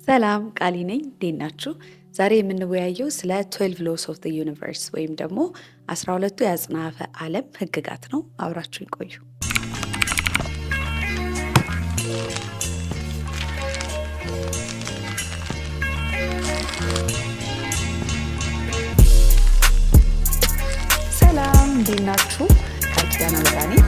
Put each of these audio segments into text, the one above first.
ሰላም ቃሊ ነኝ። እንዴት ናችሁ? ዛሬ የምንወያየው ስለ 12 ሎስ ኦፍ ዘ ዩኒቨርስ ወይም ደግሞ 12ቱ የአጽናፈ ዓለም ህግጋት ነው። አብራችሁ ይቆዩ። ሰላም እንዴት ናችሁ? ቃል ኪዳነ ምሕረት ነኝ።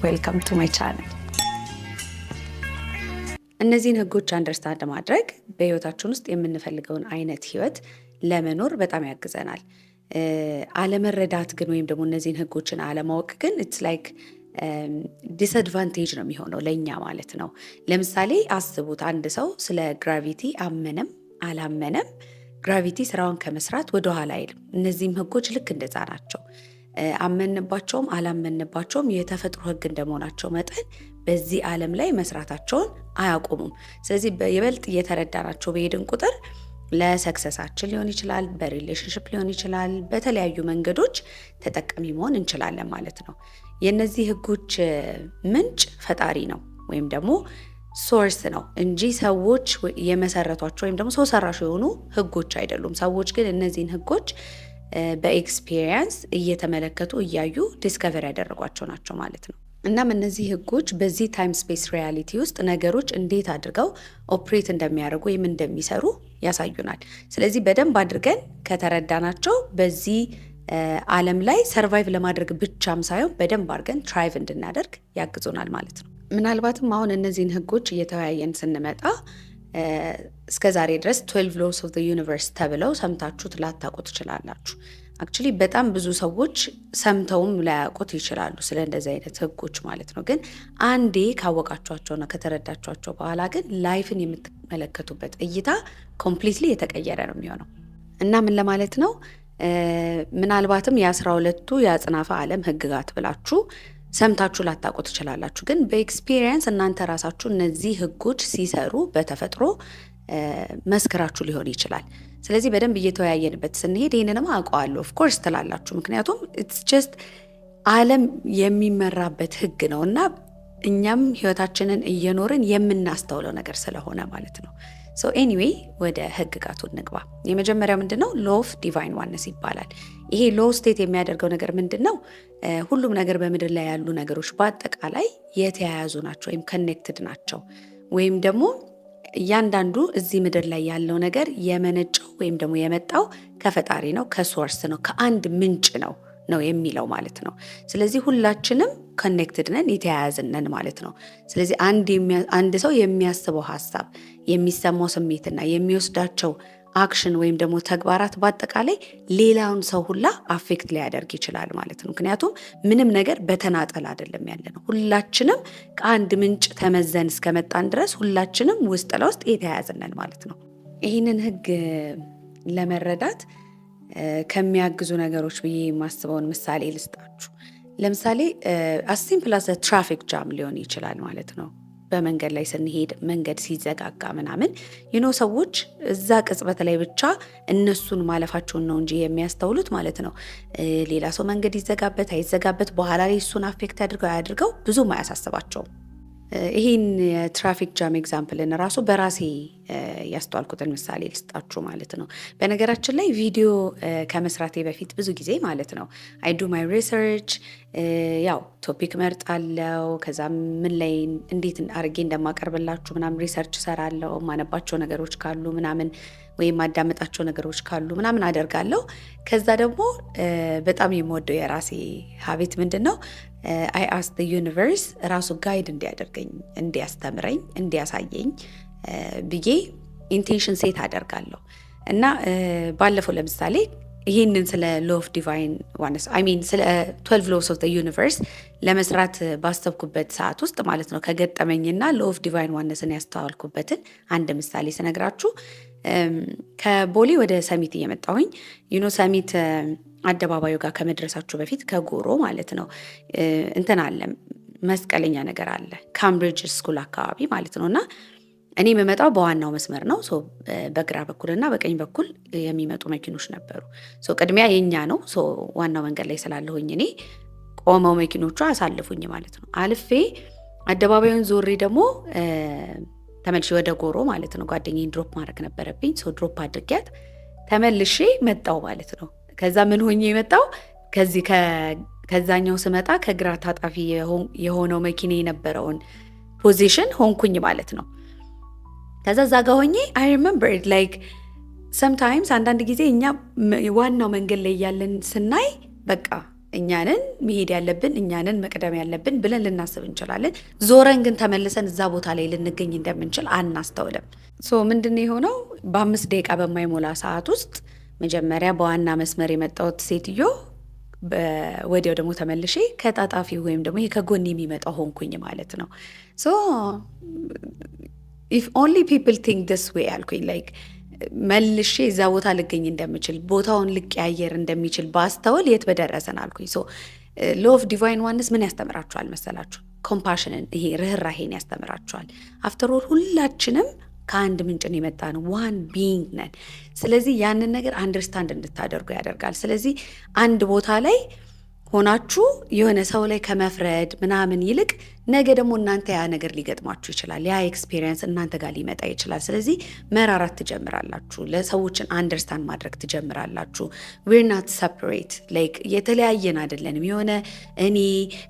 ዌልካም ቱ ማይ ቻናል። እነዚህን ህጎች አንደርስታንድ ማድረግ በህይወታችን ውስጥ የምንፈልገውን አይነት ህይወት ለመኖር በጣም ያግዘናል። አለመረዳት ግን ወይም ደግሞ እነዚህን ህጎችን አለማወቅ ግን ኢትስ ላይክ ዲስአድቫንቴጅ ነው የሚሆነው ለእኛ ማለት ነው። ለምሳሌ አስቡት፣ አንድ ሰው ስለ ግራቪቲ አመነም አላመነም ግራቪቲ ስራውን ከመስራት ወደኋላ አይልም። እነዚህም ህጎች ልክ እንደዛ ናቸው። አመንባቸውም አላመንባቸውም የተፈጥሮ ህግ እንደመሆናቸው መጠን በዚህ ዓለም ላይ መስራታቸውን አያቆሙም። ስለዚህ የበልጥ እየተረዳናቸው በሄድን ቁጥር ለሰክሰሳችን ሊሆን ይችላል፣ በሪሌሽንሽፕ ሊሆን ይችላል፣ በተለያዩ መንገዶች ተጠቃሚ መሆን እንችላለን ማለት ነው። የእነዚህ ህጎች ምንጭ ፈጣሪ ነው ወይም ደግሞ ሶርስ ነው እንጂ ሰዎች የመሰረቷቸው ወይም ደግሞ ሰው ሰራሽ የሆኑ ህጎች አይደሉም። ሰዎች ግን እነዚህን ህጎች በኤክስፒሪየንስ እየተመለከቱ እያዩ ዲስከቨር ያደረጓቸው ናቸው ማለት ነው። እናም እነዚህ ህጎች በዚህ ታይም ስፔስ ሪያሊቲ ውስጥ ነገሮች እንዴት አድርገው ኦፕሬት እንደሚያደርጉ ወይም እንደሚሰሩ ያሳዩናል። ስለዚህ በደንብ አድርገን ከተረዳናቸው በዚህ ዓለም ላይ ሰርቫይቭ ለማድረግ ብቻም ሳይሆን በደንብ አድርገን ትራይቭ እንድናደርግ ያግዙናል ማለት ነው። ምናልባትም አሁን እነዚህን ህጎች እየተወያየን ስንመጣ እስከ ዛሬ ድረስ 12 ሎስ ኦፍ ዘ ዩኒቨርስ ተብለው ሰምታችሁት ላታውቁ ትችላላችሁ። አክቹሊ በጣም ብዙ ሰዎች ሰምተውም ላያውቁት ይችላሉ ስለ እንደዚህ አይነት ህጎች ማለት ነው። ግን አንዴ ካወቃችኋቸውና ከተረዳችኋቸው በኋላ ግን ላይፍን የምትመለከቱበት እይታ ኮምፕሊትሊ የተቀየረ ነው የሚሆነው። እና ምን ለማለት ነው? ምናልባትም የ12ቱ የአጽናፈ ዓለም ህግጋት ብላችሁ ሰምታችሁ ላታውቁ ትችላላችሁ። ግን በኤክስፒሪየንስ እናንተ ራሳችሁ እነዚህ ህጎች ሲሰሩ በተፈጥሮ መስክራችሁ ሊሆን ይችላል። ስለዚህ በደንብ እየተወያየንበት ስንሄድ ይህንንም አውቀዋለሁ ኦፍኮርስ ትላላችሁ። ምክንያቱም ኢትስ ጀስት ዓለም የሚመራበት ህግ ነው እና እኛም ህይወታችንን እየኖርን የምናስተውለው ነገር ስለሆነ ማለት ነው። ሶ ኤኒዌይ ወደ ህግጋቱ እንግባ። የመጀመሪያው ምንድን ነው? ሎ ኦፍ ዲቫይን ዋነስ ይባላል። ይሄ ሎ ስቴት የሚያደርገው ነገር ምንድን ነው? ሁሉም ነገር በምድር ላይ ያሉ ነገሮች በአጠቃላይ የተያያዙ ናቸው ወይም ከኔክትድ ናቸው። ወይም ደግሞ እያንዳንዱ እዚህ ምድር ላይ ያለው ነገር የመነጨው ወይም ደግሞ የመጣው ከፈጣሪ ነው፣ ከሶርስ ነው፣ ከአንድ ምንጭ ነው የሚለው ማለት ነው። ስለዚህ ሁላችንም ኮኔክትድ ነን፣ የተያያዝን ነን ማለት ነው። ስለዚህ አንድ ሰው የሚያስበው ሀሳብ፣ የሚሰማው ስሜትና የሚወስዳቸው አክሽን ወይም ደግሞ ተግባራት በአጠቃላይ ሌላውን ሰው ሁላ አፌክት ሊያደርግ ይችላል ማለት ነው። ምክንያቱም ምንም ነገር በተናጠል አይደለም ያለ ነው። ሁላችንም ከአንድ ምንጭ ተመዘን እስከመጣን ድረስ ሁላችንም ውስጥ ለውስጥ የተያያዝን ነን ማለት ነው። ይህንን ህግ ለመረዳት ከሚያግዙ ነገሮች ብዬ የማስበውን ምሳሌ ልስጣችሁ። ለምሳሌ አሲምፕል አስ ትራፊክ ጃም ሊሆን ይችላል ማለት ነው። በመንገድ ላይ ስንሄድ መንገድ ሲዘጋጋ ምናምን ሰዎች እዛ ቅጽበት ላይ ብቻ እነሱን ማለፋቸውን ነው እንጂ የሚያስተውሉት ማለት ነው። ሌላ ሰው መንገድ ይዘጋበት አይዘጋበት በኋላ ላይ እሱን አፌክት አድርገው አያድርገው ብዙም አያሳስባቸውም። ይህን የትራፊክ ጃም ኤግዛምፕልን ራሱ በራሴ ያስተዋልኩትን ምሳሌ ልስጣችሁ ማለት ነው። በነገራችን ላይ ቪዲዮ ከመስራቴ በፊት ብዙ ጊዜ ማለት ነው አይ ዱ ማይ ሪሰርች፣ ያው ቶፒክ መርጣለው። ከዛ ምን ላይ እንዴት አድርጌ እንደማቀርብላችሁ ምናምን ሪሰርች ሰራለው። ማነባቸው ነገሮች ካሉ ምናምን ወይም ማዳመጣቸው ነገሮች ካሉ ምናምን አደርጋለሁ። ከዛ ደግሞ በጣም የምወደው የራሴ ሀቢት ምንድን ነው? አይ አስክ ዘ ዩኒቨርስ ራሱ ጋይድ እንዲያደርገኝ፣ እንዲያስተምረኝ፣ እንዲያሳየኝ ብዬ ኢንቴንሽን ሴት አደርጋለሁ። እና ባለፈው ለምሳሌ ይህንን ስለ ሎ ኦፍ ዲቫይን ዋነስ ስለ 12 ሎስ ኦፍ ዘ ዩኒቨርስ ለመስራት ባሰብኩበት ሰዓት ውስጥ ማለት ነው ከገጠመኝና ሎ ኦፍ ዲቫይን ዋነስን ያስተዋልኩበትን አንድ ምሳሌ ስነግራችሁ ከቦሌ ወደ ሰሚት እየመጣሁኝ ሰሚት አደባባዩ ጋር ከመድረሳችሁ በፊት ከጎሮ ማለት ነው እንትን አለ መስቀለኛ ነገር አለ ካምብሪጅ ስኩል አካባቢ ማለት ነውና እኔ የምመጣው በዋናው መስመር ነው። በግራ በኩልና በቀኝ በኩል የሚመጡ መኪኖች ነበሩ። ቅድሚያ የኛ ነው። ዋናው መንገድ ላይ ስላለሁኝ እኔ ቆመው መኪኖቹ አሳልፉኝ ማለት ነው። አልፌ አደባባዩን ዞሬ ደግሞ ተመልሼ ወደ ጎሮ ማለት ነው ጓደኛዬን ድሮፕ ማድረግ ነበረብኝ። ድሮፕ አድርጊያት ተመልሼ መጣው ማለት ነው። ከዛ ምን ሆኜ የመጣው ከዛኛው ስመጣ ከግራ ታጣፊ የሆነው መኪና የነበረውን ፖዚሽን ሆንኩኝ ማለት ነው። ከዛ እዛ ጋ ሆኜ አይ ሪመምበር ላይክ ሰምታይምስ አንዳንድ ጊዜ እኛ ዋናው መንገድ ላይ ያለን ስናይ በቃ እኛንን መሄድ ያለብን እኛንን መቅደም ያለብን ብለን ልናስብ እንችላለን። ዞረን ግን ተመልሰን እዛ ቦታ ላይ ልንገኝ እንደምንችል አናስተውልም። ምንድን የሆነው በ5 ደቂቃ በማይሞላ ሰዓት ውስጥ መጀመሪያ በዋና መስመር የመጣሁት ሴትዮ ወዲያው ደግሞ ተመልሼ ከጣጣፊ ወይም ደግሞ ከጎን የሚመጣው ሆንኩኝ ማለት ነው። if only people think this way አልኩኝ ላይክ መልሼ እዛ ቦታ ልገኝ እንደምችል ቦታውን ልቀያየር እንደሚችል ባስተውል የት በደረሰን አልኩኝ። ሎ ኦፍ ዲቫይን ዋንስ ምን ያስተምራችኋል መሰላችሁ? ኮምፓሽንን፣ ይሄ ርህራሄን ያስተምራችኋል። አፍተር ኦል ሁላችንም ከአንድ ምንጭን የመጣ ነው፣ ዋን ቢይንግ ነን። ስለዚህ ያንን ነገር አንደርስታንድ እንድታደርጉ ያደርጋል። ስለዚህ አንድ ቦታ ላይ ሆናችሁ የሆነ ሰው ላይ ከመፍረድ ምናምን ይልቅ ነገ ደግሞ እናንተ ያ ነገር ሊገጥማችሁ ይችላል። ያ ኤክስፒሪየንስ እናንተ ጋር ሊመጣ ይችላል። ስለዚህ መራራት ትጀምራላችሁ። ለሰዎችን አንደርስታንድ ማድረግ ትጀምራላችሁ። we're not separate like የተለያየን አይደለንም። የሆነ እኔ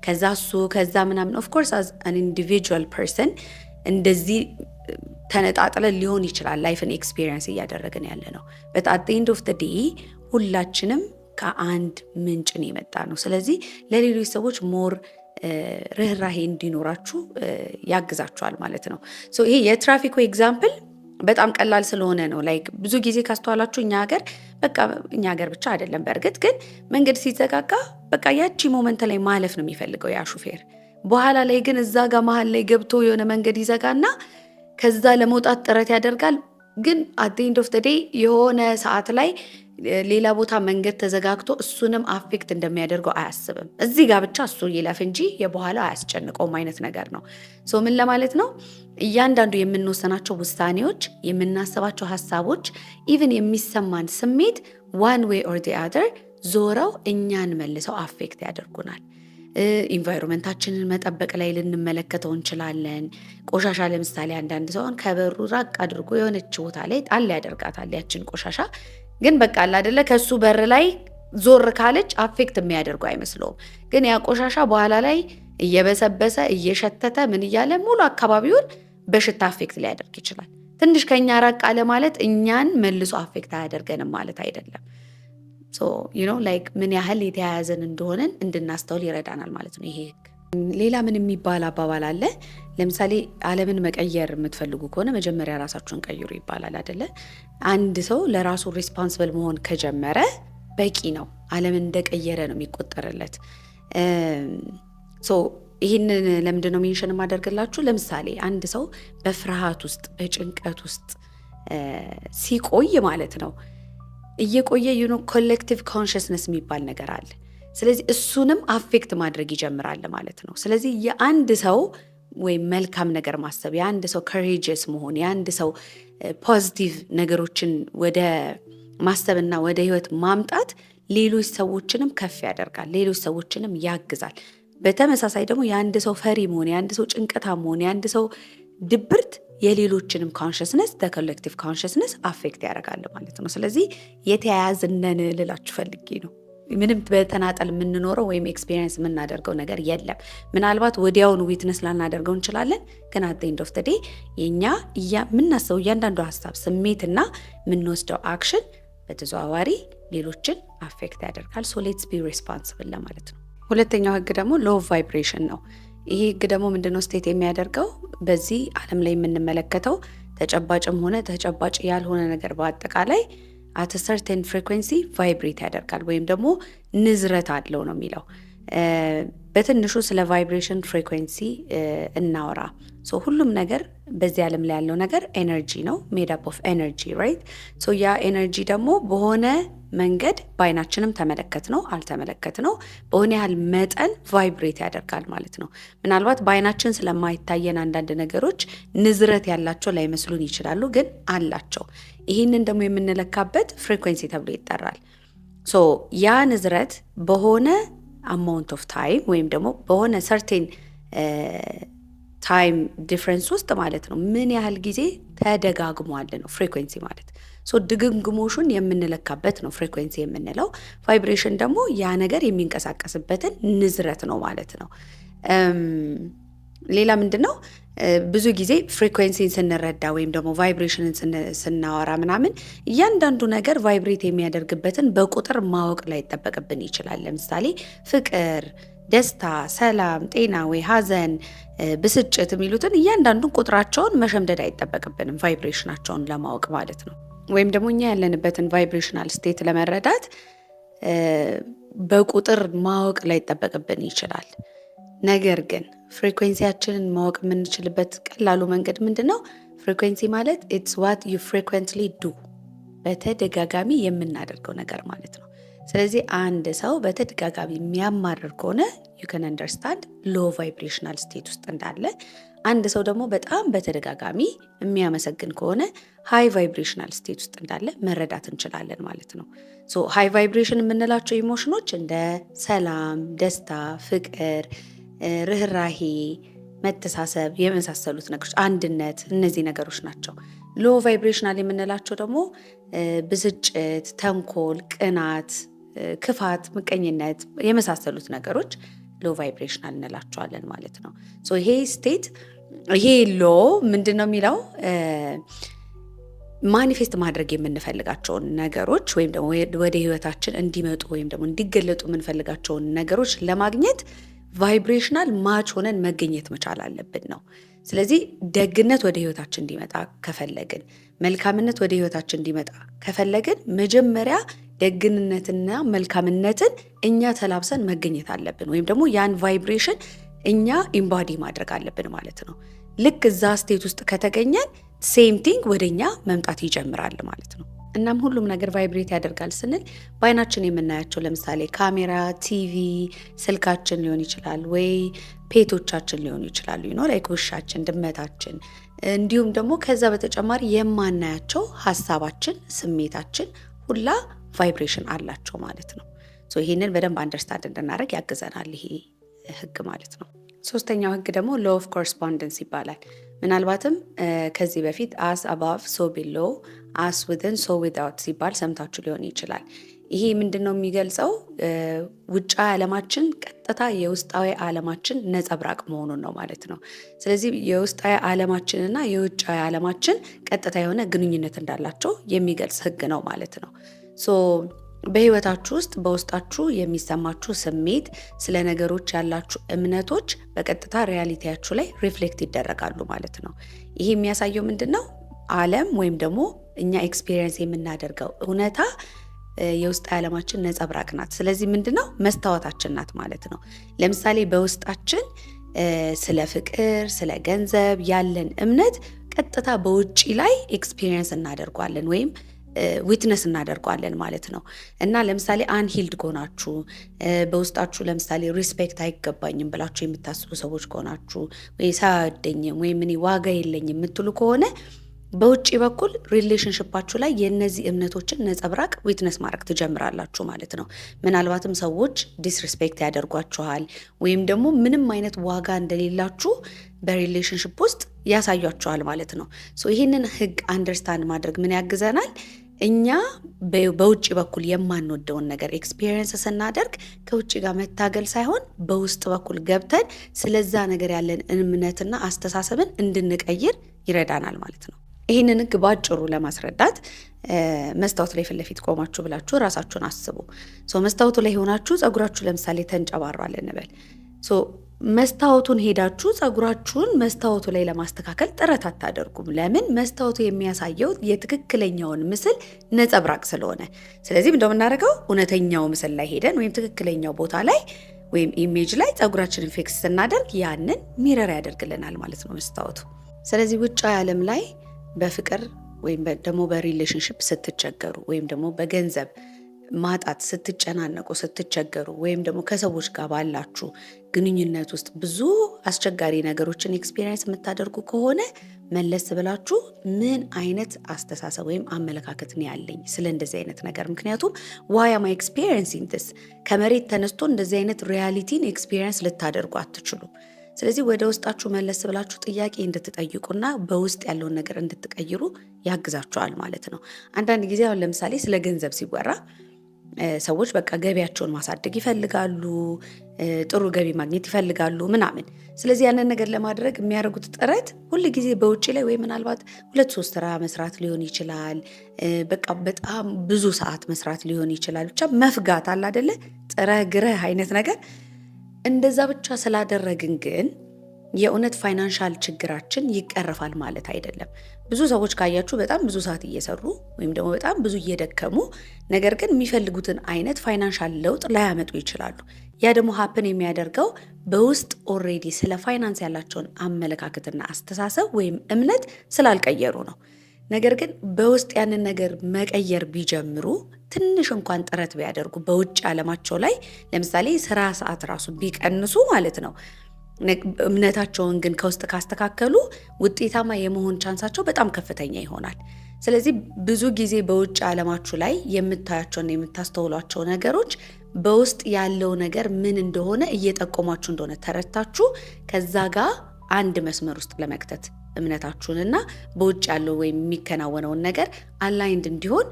ከዛ እሱ ከዛ ምናምን of course as an individual person እንደዚህ ተነጣጥለን ሊሆን ይችላል ላይፍን ኤክስፒሪየንስ እያደረግን ያለ ነው። but at the end of the day ሁላችንም ከአንድ ምንጭን የመጣ ነው። ስለዚህ ለሌሎች ሰዎች ሞር ርህራሄ እንዲኖራችሁ ያግዛችኋል ማለት ነው። ይሄ የትራፊኩ ኤግዛምፕል በጣም ቀላል ስለሆነ ነው። ላይክ ብዙ ጊዜ ካስተዋላችሁ እኛ ሀገር ብቻ አይደለም በእርግጥ ግን መንገድ ሲዘጋጋ በቃ ያቺ ሞመንት ላይ ማለፍ ነው የሚፈልገው ያ ሹፌር። በኋላ ላይ ግን እዛ ጋር መሀል ላይ ገብቶ የሆነ መንገድ ይዘጋና ከዛ ለመውጣት ጥረት ያደርጋል። ግን at the end of the day የሆነ ሰዓት ላይ ሌላ ቦታ መንገድ ተዘጋግቶ እሱንም አፌክት እንደሚያደርገው አያስብም። እዚህ ጋር ብቻ እሱ ይለፍ እንጂ የበኋላ አያስጨንቀውም አይነት ነገር ነው። ምን ለማለት ነው? እያንዳንዱ የምንወሰናቸው ውሳኔዎች፣ የምናስባቸው ሀሳቦች፣ ኢቭን የሚሰማን ስሜት one way or the other ዞረው እኛን መልሰው አፌክት ያደርጉናል። ኢንቫይሮንመንታችንን መጠበቅ ላይ ልንመለከተው እንችላለን። ቆሻሻ ለምሳሌ አንዳንድ ሰውን ከበሩ ራቅ አድርጎ የሆነች ቦታ ላይ ጣል ያደርጋታል ያችን ቆሻሻ። ግን በቃ አይደለ ከሱ በር ላይ ዞር ካለች አፌክት የሚያደርገው አይመስለውም። ግን ያ ቆሻሻ በኋላ ላይ እየበሰበሰ እየሸተተ ምን እያለ ሙሉ አካባቢውን በሽታ አፌክት ሊያደርግ ይችላል። ትንሽ ከኛ ራቅ አለ ማለት እኛን መልሶ አፌክት አያደርገንም ማለት አይደለም። like ምን ያህል የተያያዘን እንደሆነን እንድናስተውል ይረዳናል ማለት ነው ይሄ ህግ። ሌላ ምን የሚባል አባባል አለ? ለምሳሌ ዓለምን መቀየር የምትፈልጉ ከሆነ መጀመሪያ ራሳችሁን ቀይሩ ይባላል አይደለ? አንድ ሰው ለራሱ ሪስፖንሲብል መሆን ከጀመረ በቂ ነው። ዓለምን እንደቀየረ ነው የሚቆጠርለት። ይህንን ለምንድን ነው ሜንሽን የማደርግላችሁ? ለምሳሌ አንድ ሰው በፍርሃት ውስጥ በጭንቀት ውስጥ ሲቆይ ማለት ነው እየቆየ ኮሌክቲቭ ኮንሽስነስ የሚባል ነገር አለ። ስለዚህ እሱንም አፌክት ማድረግ ይጀምራል ማለት ነው። ስለዚህ የአንድ ሰው ወይም መልካም ነገር ማሰብ፣ የአንድ ሰው ኮሬጂየስ መሆን፣ የአንድ ሰው ፖዚቲቭ ነገሮችን ወደ ማሰብና ወደ ህይወት ማምጣት ሌሎች ሰዎችንም ከፍ ያደርጋል፣ ሌሎች ሰዎችንም ያግዛል። በተመሳሳይ ደግሞ የአንድ ሰው ፈሪ መሆን፣ የአንድ ሰው ጭንቀታ መሆን፣ የአንድ ሰው ድብርት የሌሎችንም ኮንሽስነስ ኮሌክቲቭ ኮንሽስነስ አፌክት ያደርጋል ማለት ነው። ስለዚህ የተያያዝነን ልላችሁ ፈልጌ ነው። ምንም በተናጠል የምንኖረው ወይም ኤክስፒሪየንስ የምናደርገው ነገር የለም። ምናልባት ወዲያውኑ ዊትነስ ላናደርገው እንችላለን፣ ግን አት ኤንድ ኦፍ ዘ ዴይ የኛ የምናስበው እያንዳንዱ ሀሳብ፣ ስሜትና የምንወስደው አክሽን በተዘዋዋሪ ሌሎችን አፌክት ያደርጋል። ሶ ሌትስ ቢ ሪስፖንሲብል ለማለት ነው። ሁለተኛው ህግ ደግሞ ሎ ኦፍ ቫይብሬሽን ነው። ይሄ ህግ ደግሞ ምንድነው ስቴት የሚያደርገው? በዚህ ዓለም ላይ የምንመለከተው ተጨባጭም ሆነ ተጨባጭ ያልሆነ ነገር በአጠቃላይ at a certain frequency ቫይብሬት ያደርጋል ወይም ደግሞ ንዝረት አለው ነው የሚለው። በትንሹ ስለ ቫይብሬሽን ፍሪኩዌንሲ እናወራ። ሶ ሁሉም ነገር በዚህ ዓለም ላይ ያለው ነገር ኤነርጂ ነው፣ ሜድ አፕ ኦፍ ኤነርጂ ራይት። ሶ ያ ኤነርጂ ደግሞ በሆነ መንገድ በአይናችንም ተመለከት ነው አልተመለከት ነው በሆነ ያህል መጠን ቫይብሬት ያደርጋል ማለት ነው። ምናልባት በአይናችን ስለማይታየን አንዳንድ ነገሮች ንዝረት ያላቸው ላይመስሉን ይችላሉ፣ ግን አላቸው። ይህንን ደግሞ የምንለካበት ፍሪኩዌንሲ ተብሎ ይጠራል። ሶ ያ ንዝረት በሆነ አማውንት ኦፍ ታይም ወይም ደግሞ በሆነ ሰርቴን ታይም ዲፍረንስ ውስጥ ማለት ነው ምን ያህል ጊዜ ተደጋግሟል ነው ፍሪኩዌንሲ ማለት። ሶ ድግግሞሹን የምንለካበት ነው ፍሪኩዌንሲ የምንለው። ቫይብሬሽን ደግሞ ያ ነገር የሚንቀሳቀስበትን ንዝረት ነው ማለት ነው። ሌላ ምንድን ነው? ብዙ ጊዜ ፍሪኩዌንሲን ስንረዳ ወይም ደግሞ ቫይብሬሽንን ስናወራ ምናምን እያንዳንዱ ነገር ቫይብሬት የሚያደርግበትን በቁጥር ማወቅ ላይ ይጠበቅብን ይችላል። ለምሳሌ ፍቅር፣ ደስታ፣ ሰላም፣ ጤና ወይ ሀዘን፣ ብስጭት የሚሉትን እያንዳንዱን ቁጥራቸውን መሸምደድ አይጠበቅብንም ቫይብሬሽናቸውን ለማወቅ ማለት ነው። ወይም ደግሞ እኛ ያለንበትን ቫይብሬሽናል ስቴት ለመረዳት በቁጥር ማወቅ ላይ ይጠበቅብን ይችላል። ነገር ግን ፍሪኩዌንሲያችንን ማወቅ የምንችልበት ቀላሉ መንገድ ምንድን ነው? ፍሪኩዌንሲ ማለት ኢትስ ዋት ዩ ፍሪኩዌንትሊ ዱ፣ በተደጋጋሚ የምናደርገው ነገር ማለት ነው። ስለዚህ አንድ ሰው በተደጋጋሚ የሚያማርር ከሆነ ዩ ካን አንደርስታንድ ሎ ቫይብሬሽናል ስቴት ውስጥ እንዳለ። አንድ ሰው ደግሞ በጣም በተደጋጋሚ የሚያመሰግን ከሆነ ሃይ ቫይብሬሽናል ስቴት ውስጥ እንዳለ መረዳት እንችላለን ማለት ነው። ሶ ሃይ ቫይብሬሽን የምንላቸው ኢሞሽኖች እንደ ሰላም፣ ደስታ፣ ፍቅር፣ ርህራሄ፣ መተሳሰብ የመሳሰሉት ነገሮች፣ አንድነት፣ እነዚህ ነገሮች ናቸው። ሎ ቫይብሬሽናል የምንላቸው ደግሞ ብስጭት፣ ተንኮል፣ ቅናት፣ ክፋት፣ ምቀኝነት የመሳሰሉት ነገሮች ሎ ቫይብሬሽናል እንላቸዋለን ማለት ነው። ሶ ይሄ ስቴት ይሄ ሎ ምንድን ነው የሚለው ማኒፌስት ማድረግ የምንፈልጋቸውን ነገሮች ወይም ደግሞ ወደ ህይወታችን እንዲመጡ ወይም ደግሞ እንዲገለጡ የምንፈልጋቸውን ነገሮች ለማግኘት ቫይብሬሽናል ማች ሆነን መገኘት መቻል አለብን ነው። ስለዚህ ደግነት ወደ ህይወታችን እንዲመጣ ከፈለግን፣ መልካምነት ወደ ህይወታችን እንዲመጣ ከፈለግን መጀመሪያ ደግነትና መልካምነትን እኛ ተላብሰን መገኘት አለብን፣ ወይም ደግሞ ያን ቫይብሬሽን እኛ ኢምባዲ ማድረግ አለብን ማለት ነው። ልክ እዛ ስቴት ውስጥ ከተገኘን ሴም ቲንግ ወደኛ መምጣት ይጀምራል ማለት ነው። እናም ሁሉም ነገር ቫይብሬት ያደርጋል ስንል በአይናችን የምናያቸው ለምሳሌ ካሜራ፣ ቲቪ፣ ስልካችን ሊሆን ይችላል ወይ ፔቶቻችን ሊሆኑ ይችላሉ ላይክ ውሻችን፣ ድመታችን፣ እንዲሁም ደግሞ ከዛ በተጨማሪ የማናያቸው ሀሳባችን፣ ስሜታችን ሁላ ቫይብሬሽን አላቸው ማለት ነው። ሶ ይሄንን በደንብ አንደርስታንድ እንድናደርግ ያግዘናል ይሄ ህግ ማለት ነው። ሶስተኛው ህግ ደግሞ ሎ ኦፍ ኮረስፖንደንስ ይባላል። ምናልባትም ከዚህ በፊት አስ አባቭ ሶ ቢሎ አስ ዊዝን ሶ ዊዛውት ሲባል ሰምታችሁ ሊሆን ይችላል። ይሄ ምንድን ነው የሚገልጸው? ውጫዊ ዓለማችን ቀጥታ የውስጣዊ ዓለማችን ነጸብራቅ መሆኑን ነው ማለት ነው። ስለዚህ የውስጣዊ ዓለማችንና የውጫዊ ዓለማችን ቀጥታ የሆነ ግንኙነት እንዳላቸው የሚገልጽ ህግ ነው ማለት ነው። ሶ በህይወታችሁ ውስጥ በውስጣችሁ የሚሰማችሁ ስሜት፣ ስለ ነገሮች ያላችሁ እምነቶች በቀጥታ ሪያሊቲያችሁ ላይ ሪፍሌክት ይደረጋሉ ማለት ነው። ይሄ የሚያሳየው ምንድን ነው? ዓለም ወይም ደግሞ እኛ ኤክስፒሪየንስ የምናደርገው እውነታ የውስጥ ዓለማችን ነጸብራቅ ናት። ስለዚህ ምንድን ነው? መስታወታችን ናት ማለት ነው። ለምሳሌ በውስጣችን ስለ ፍቅር፣ ስለ ገንዘብ ያለን እምነት ቀጥታ በውጪ ላይ ኤክስፒሪየንስ እናደርጓለን ወይም ዊትነስ እናደርጓለን ማለት ነው። እና ለምሳሌ አንሂልድ ከሆናችሁ በውስጣችሁ ለምሳሌ ሪስፔክት አይገባኝም ብላችሁ የምታስቡ ሰዎች ከሆናችሁ ወይ ሳያወደኝም ወይም እኔ ዋጋ የለኝም የምትሉ ከሆነ በውጪ በኩል ሪሌሽንሽፓችሁ ላይ የእነዚህ እምነቶችን ነጸብራቅ ዊትነስ ማድረግ ትጀምራላችሁ ማለት ነው። ምናልባትም ሰዎች ዲስሪስፔክት ያደርጓችኋል ወይም ደግሞ ምንም አይነት ዋጋ እንደሌላችሁ በሪሌሽንሽፕ ውስጥ ያሳያችኋል ማለት ነው። ሶ ይህንን ህግ አንደርስታንድ ማድረግ ምን ያግዘናል? እኛ በውጭ በኩል የማንወደውን ነገር ኤክስፒሪየንስ ስናደርግ ከውጭ ጋር መታገል ሳይሆን በውስጥ በኩል ገብተን ስለዛ ነገር ያለን እምነትና አስተሳሰብን እንድንቀይር ይረዳናል ማለት ነው። ይህንን ህግ ባጭሩ ለማስረዳት መስታወት ላይ ፊት ለፊት ቆማችሁ ብላችሁ ራሳችሁን አስቡ። መስታወቱ ላይ ሆናችሁ ጸጉራችሁ ለምሳሌ ተንጨባሯል እንበል። መስታወቱን ሄዳችሁ ጸጉራችሁን መስታወቱ ላይ ለማስተካከል ጥረት አታደርጉም። ለምን? መስታወቱ የሚያሳየው የትክክለኛውን ምስል ነጸብራቅ ስለሆነ። ስለዚህ እንደምናደርገው እውነተኛው ምስል ላይ ሄደን ወይም ትክክለኛው ቦታ ላይ ወይም ኢሜጅ ላይ ፀጉራችንን ፊክስ ስናደርግ ያንን ሚረር ያደርግልናል ማለት ነው መስታወቱ። ስለዚህ ውጫዊ ዓለም ላይ በፍቅር ወይም ደግሞ በሪሌሽንሽፕ ስትቸገሩ ወይም ደግሞ በገንዘብ ማጣት ስትጨናነቁ ስትቸገሩ ወይም ደግሞ ከሰዎች ጋር ባላችሁ ግንኙነት ውስጥ ብዙ አስቸጋሪ ነገሮችን ኤክስፒሪየንስ የምታደርጉ ከሆነ መለስ ብላችሁ ምን አይነት አስተሳሰብ ወይም አመለካከት ነው ያለኝ ስለ እንደዚህ አይነት ነገር? ምክንያቱም ዋይ አም አይ ኤክስፒሪየንሲንግ ዲስ፣ ከመሬት ተነስቶ እንደዚህ አይነት ሪያሊቲን ኤክስፒሪየንስ ልታደርጉ አትችሉም። ስለዚህ ወደ ውስጣችሁ መለስ ብላችሁ ጥያቄ እንድትጠይቁና በውስጥ ያለውን ነገር እንድትቀይሩ ያግዛችኋል ማለት ነው። አንዳንድ ጊዜ አሁን ለምሳሌ ስለ ገንዘብ ሲወራ ሰዎች በቃ ገቢያቸውን ማሳደግ ይፈልጋሉ፣ ጥሩ ገቢ ማግኘት ይፈልጋሉ ምናምን። ስለዚህ ያንን ነገር ለማድረግ የሚያደርጉት ጥረት ሁል ጊዜ በውጭ ላይ ወይ ምናልባት 2-3 ስራ መስራት ሊሆን ይችላል። በቃ በጣም ብዙ ሰዓት መስራት ሊሆን ይችላል። ብቻ መፍጋት አለ አይደለ? ጥረህ ግረህ አይነት ነገር። እንደዛ ብቻ ስላደረግን ግን የእውነት ፋይናንሻል ችግራችን ይቀረፋል ማለት አይደለም። ብዙ ሰዎች ካያችሁ በጣም ብዙ ሰዓት እየሰሩ ወይም ደግሞ በጣም ብዙ እየደከሙ ነገር ግን የሚፈልጉትን አይነት ፋይናንሻል ለውጥ ላያመጡ ይችላሉ። ያ ደግሞ ሀፕን የሚያደርገው በውስጥ ኦልሬዲ ስለ ፋይናንስ ያላቸውን አመለካከትና አስተሳሰብ ወይም እምነት ስላልቀየሩ ነው። ነገር ግን በውስጥ ያንን ነገር መቀየር ቢጀምሩ ትንሽ እንኳን ጥረት ቢያደርጉ በውጭ ዓለማቸው ላይ ለምሳሌ ስራ ሰዓት ራሱ ቢቀንሱ ማለት ነው፣ እምነታቸውን ግን ከውስጥ ካስተካከሉ ውጤታማ የመሆን ቻንሳቸው በጣም ከፍተኛ ይሆናል። ስለዚህ ብዙ ጊዜ በውጭ ዓለማችሁ ላይ የምታያቸውና የምታስተውሏቸው ነገሮች በውስጥ ያለው ነገር ምን እንደሆነ እየጠቆማችሁ እንደሆነ ተረድታችሁ ከዛ ጋር አንድ መስመር ውስጥ ለመክተት እምነታችሁንና በውጭ ያለው ወይም የሚከናወነውን ነገር አላይንድ እንዲሆን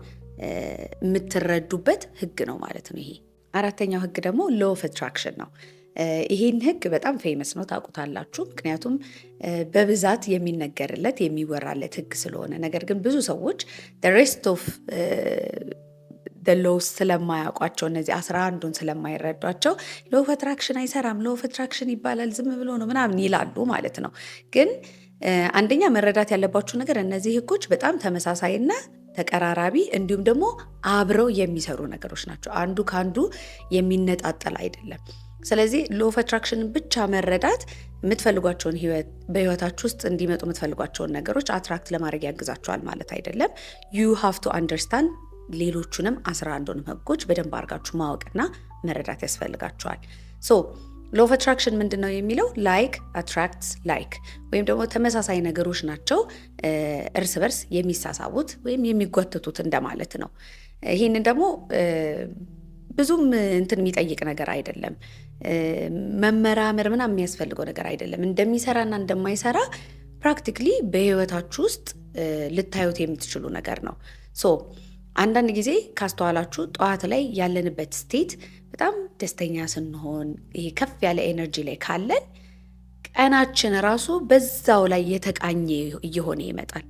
የምትረዱበት ህግ ነው ማለት ነው። ይሄ አራተኛው ህግ ደግሞ ሎ ኦፍ አትራክሽን ነው። ይሄን ህግ በጣም ፌመስ ነው፣ ታውቁታላችሁ። ምክንያቱም በብዛት የሚነገርለት የሚወራለት ህግ ስለሆነ። ነገር ግን ብዙ ሰዎች ሬስት ኦፍ ሎውስ ስለማያውቋቸው እነዚህ 11ዱን ስለማይረዷቸው ሎ ኦፍ አትራክሽን አይሰራም፣ ሎ ኦፍ አትራክሽን ይባላል ዝም ብሎ ነው ምናምን ይላሉ ማለት ነው። ግን አንደኛ መረዳት ያለባችሁ ነገር እነዚህ ህጎች በጣም ተመሳሳይና ተቀራራቢ እንዲሁም ደግሞ አብረው የሚሰሩ ነገሮች ናቸው። አንዱ ከአንዱ የሚነጣጠል አይደለም። ስለዚህ ሎ ኦፍ አትራክሽንን ብቻ መረዳት የምትፈልጓቸውን በህይወታችሁ ውስጥ እንዲመጡ የምትፈልጓቸውን ነገሮች አትራክት ለማድረግ ያግዛቸዋል ማለት አይደለም። ዩ ሃቭ ቱ አንደርስታንድ ሌሎቹንም 11ዱንም ህጎች በደንብ አድርጋችሁ ማወቅና መረዳት ያስፈልጋቸዋል። ሶ ሎ ኦፍ አትራክሽን ምንድን ነው የሚለው? ላይክ አትራክትስ ላይክ፣ ወይም ደግሞ ተመሳሳይ ነገሮች ናቸው እርስ በርስ የሚሳሳቡት ወይም የሚጓተቱት እንደማለት ነው። ይህንን ደግሞ ብዙም እንትን የሚጠይቅ ነገር አይደለም፣ መመራመር ምናምን የሚያስፈልገው ነገር አይደለም። እንደሚሰራና እንደማይሰራ ፕራክቲክሊ በህይወታችሁ ውስጥ ልታዩት የምትችሉ ነገር ነው። ሶ አንዳንድ ጊዜ ካስተዋላችሁ ጠዋት ላይ ያለንበት ስቴት በጣም ደስተኛ ስንሆን፣ ይሄ ከፍ ያለ ኤነርጂ ላይ ካለን ቀናችን ራሱ በዛው ላይ የተቃኘ እየሆነ ይመጣል።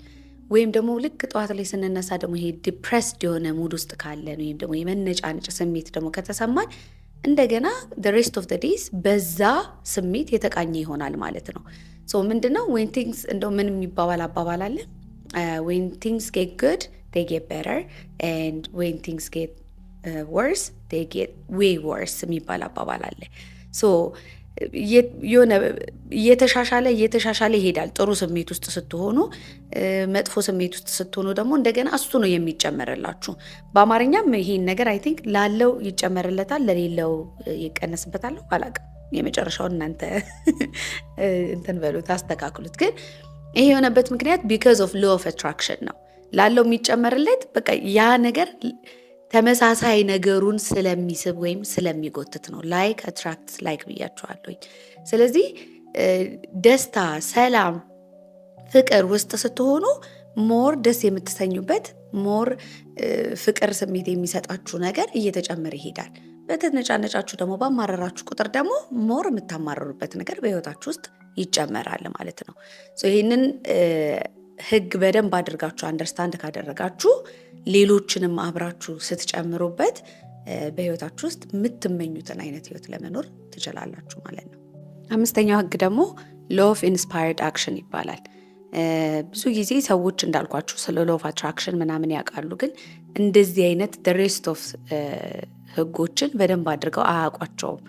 ወይም ደግሞ ልክ ጠዋት ላይ ስንነሳ ደግሞ ይሄ ዲፕሬስድ የሆነ ሙድ ውስጥ ካለን ወይም ደግሞ የመነጫነጭ ስሜት ደግሞ ከተሰማን እንደገና the rest of the days በዛ ስሜት የተቃኘ ይሆናል ማለት ነው። ሶ ምንድነው when things እንደው ምን የሚባባል አባባል አለ when things get good they get better and when things get worse they get way worse የሚባል አባባል አለ። ሶ የሆነ እየተሻሻለ ይሄዳል። ጥሩ ስሜት ውስጥ ስትሆኑ፣ መጥፎ ስሜት ውስጥ ስትሆኑ ደግሞ እንደገና እሱ ነው የሚጨመርላችሁ። በአማርኛም ይሄን ነገር አይ ቲንክ ላለው ይጨመርለታል፣ ለሌለው ይቀነስበታል። አላውቅም፣ የመጨረሻውን እናንተ እንትን በሉት አስተካክሉት። ግን ይሄ የሆነበት ምክንያት ቢካዝ ኦፍ ሎ ኦፍ አትራክሽን ነው። ላለው የሚጨመርለት በቃ ያ ነገር ተመሳሳይ ነገሩን ስለሚስብ ወይም ስለሚጎትት ነው። ላይክ አትራክትስ ላይክ ብያችኋለሁ። ስለዚህ ደስታ፣ ሰላም፣ ፍቅር ውስጥ ስትሆኑ ሞር ደስ የምትሰኙበት ሞር ፍቅር ስሜት የሚሰጣችሁ ነገር እየተጨመረ ይሄዳል። በተነጫነጫችሁ ደግሞ ባማረራችሁ ቁጥር ደግሞ ሞር የምታማረሩበት ነገር በህይወታችሁ ውስጥ ይጨመራል ማለት ነው። ይህንን ህግ በደንብ አድርጋችሁ አንደርስታንድ ካደረጋችሁ ሌሎችንም አብራችሁ ስትጨምሩበት በህይወታችሁ ውስጥ የምትመኙትን አይነት ህይወት ለመኖር ትችላላችሁ ማለት ነው። አምስተኛው ህግ ደግሞ ሎ ኦፍ ኢንስፓየርድ አክሽን ይባላል። ብዙ ጊዜ ሰዎች እንዳልኳችሁ ስለ ሎ ኦፍ አትራክሽን ምናምን ያውቃሉ፣ ግን እንደዚህ አይነት the rest of ህጎችን በደንብ አድርገው አያውቋቸውም።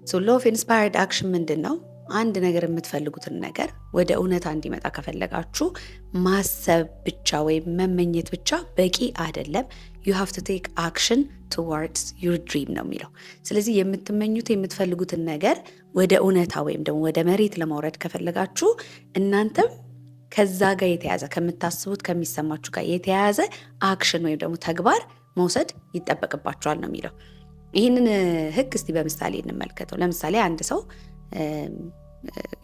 ሶ ሎ ኦፍ ኢንስፓየርድ አክሽን ምንድን ነው? አንድ ነገር የምትፈልጉትን ነገር ወደ እውነታ እንዲመጣ ከፈለጋችሁ ማሰብ ብቻ ወይም መመኘት ብቻ በቂ አይደለም። you have to take action towards your dream ነው የሚለው። ስለዚህ የምትፈልጉትን ነገር ወደ እውነታ ወይም ደግሞ ወደ መሬት ለማውረድ ከፈለጋችሁ እናንተም ከዛ ጋር የተያዘ ከምታስቡት ከሚሰማችሁ ጋር የተያዘ አክሽን ወይም ደግሞ ተግባር መውሰድ ይጠበቅባችኋል ነው የሚለው። ይህንን ህግ እስቲ በምሳሌ እንመልከተው። ለምሳሌ አንድ ሰው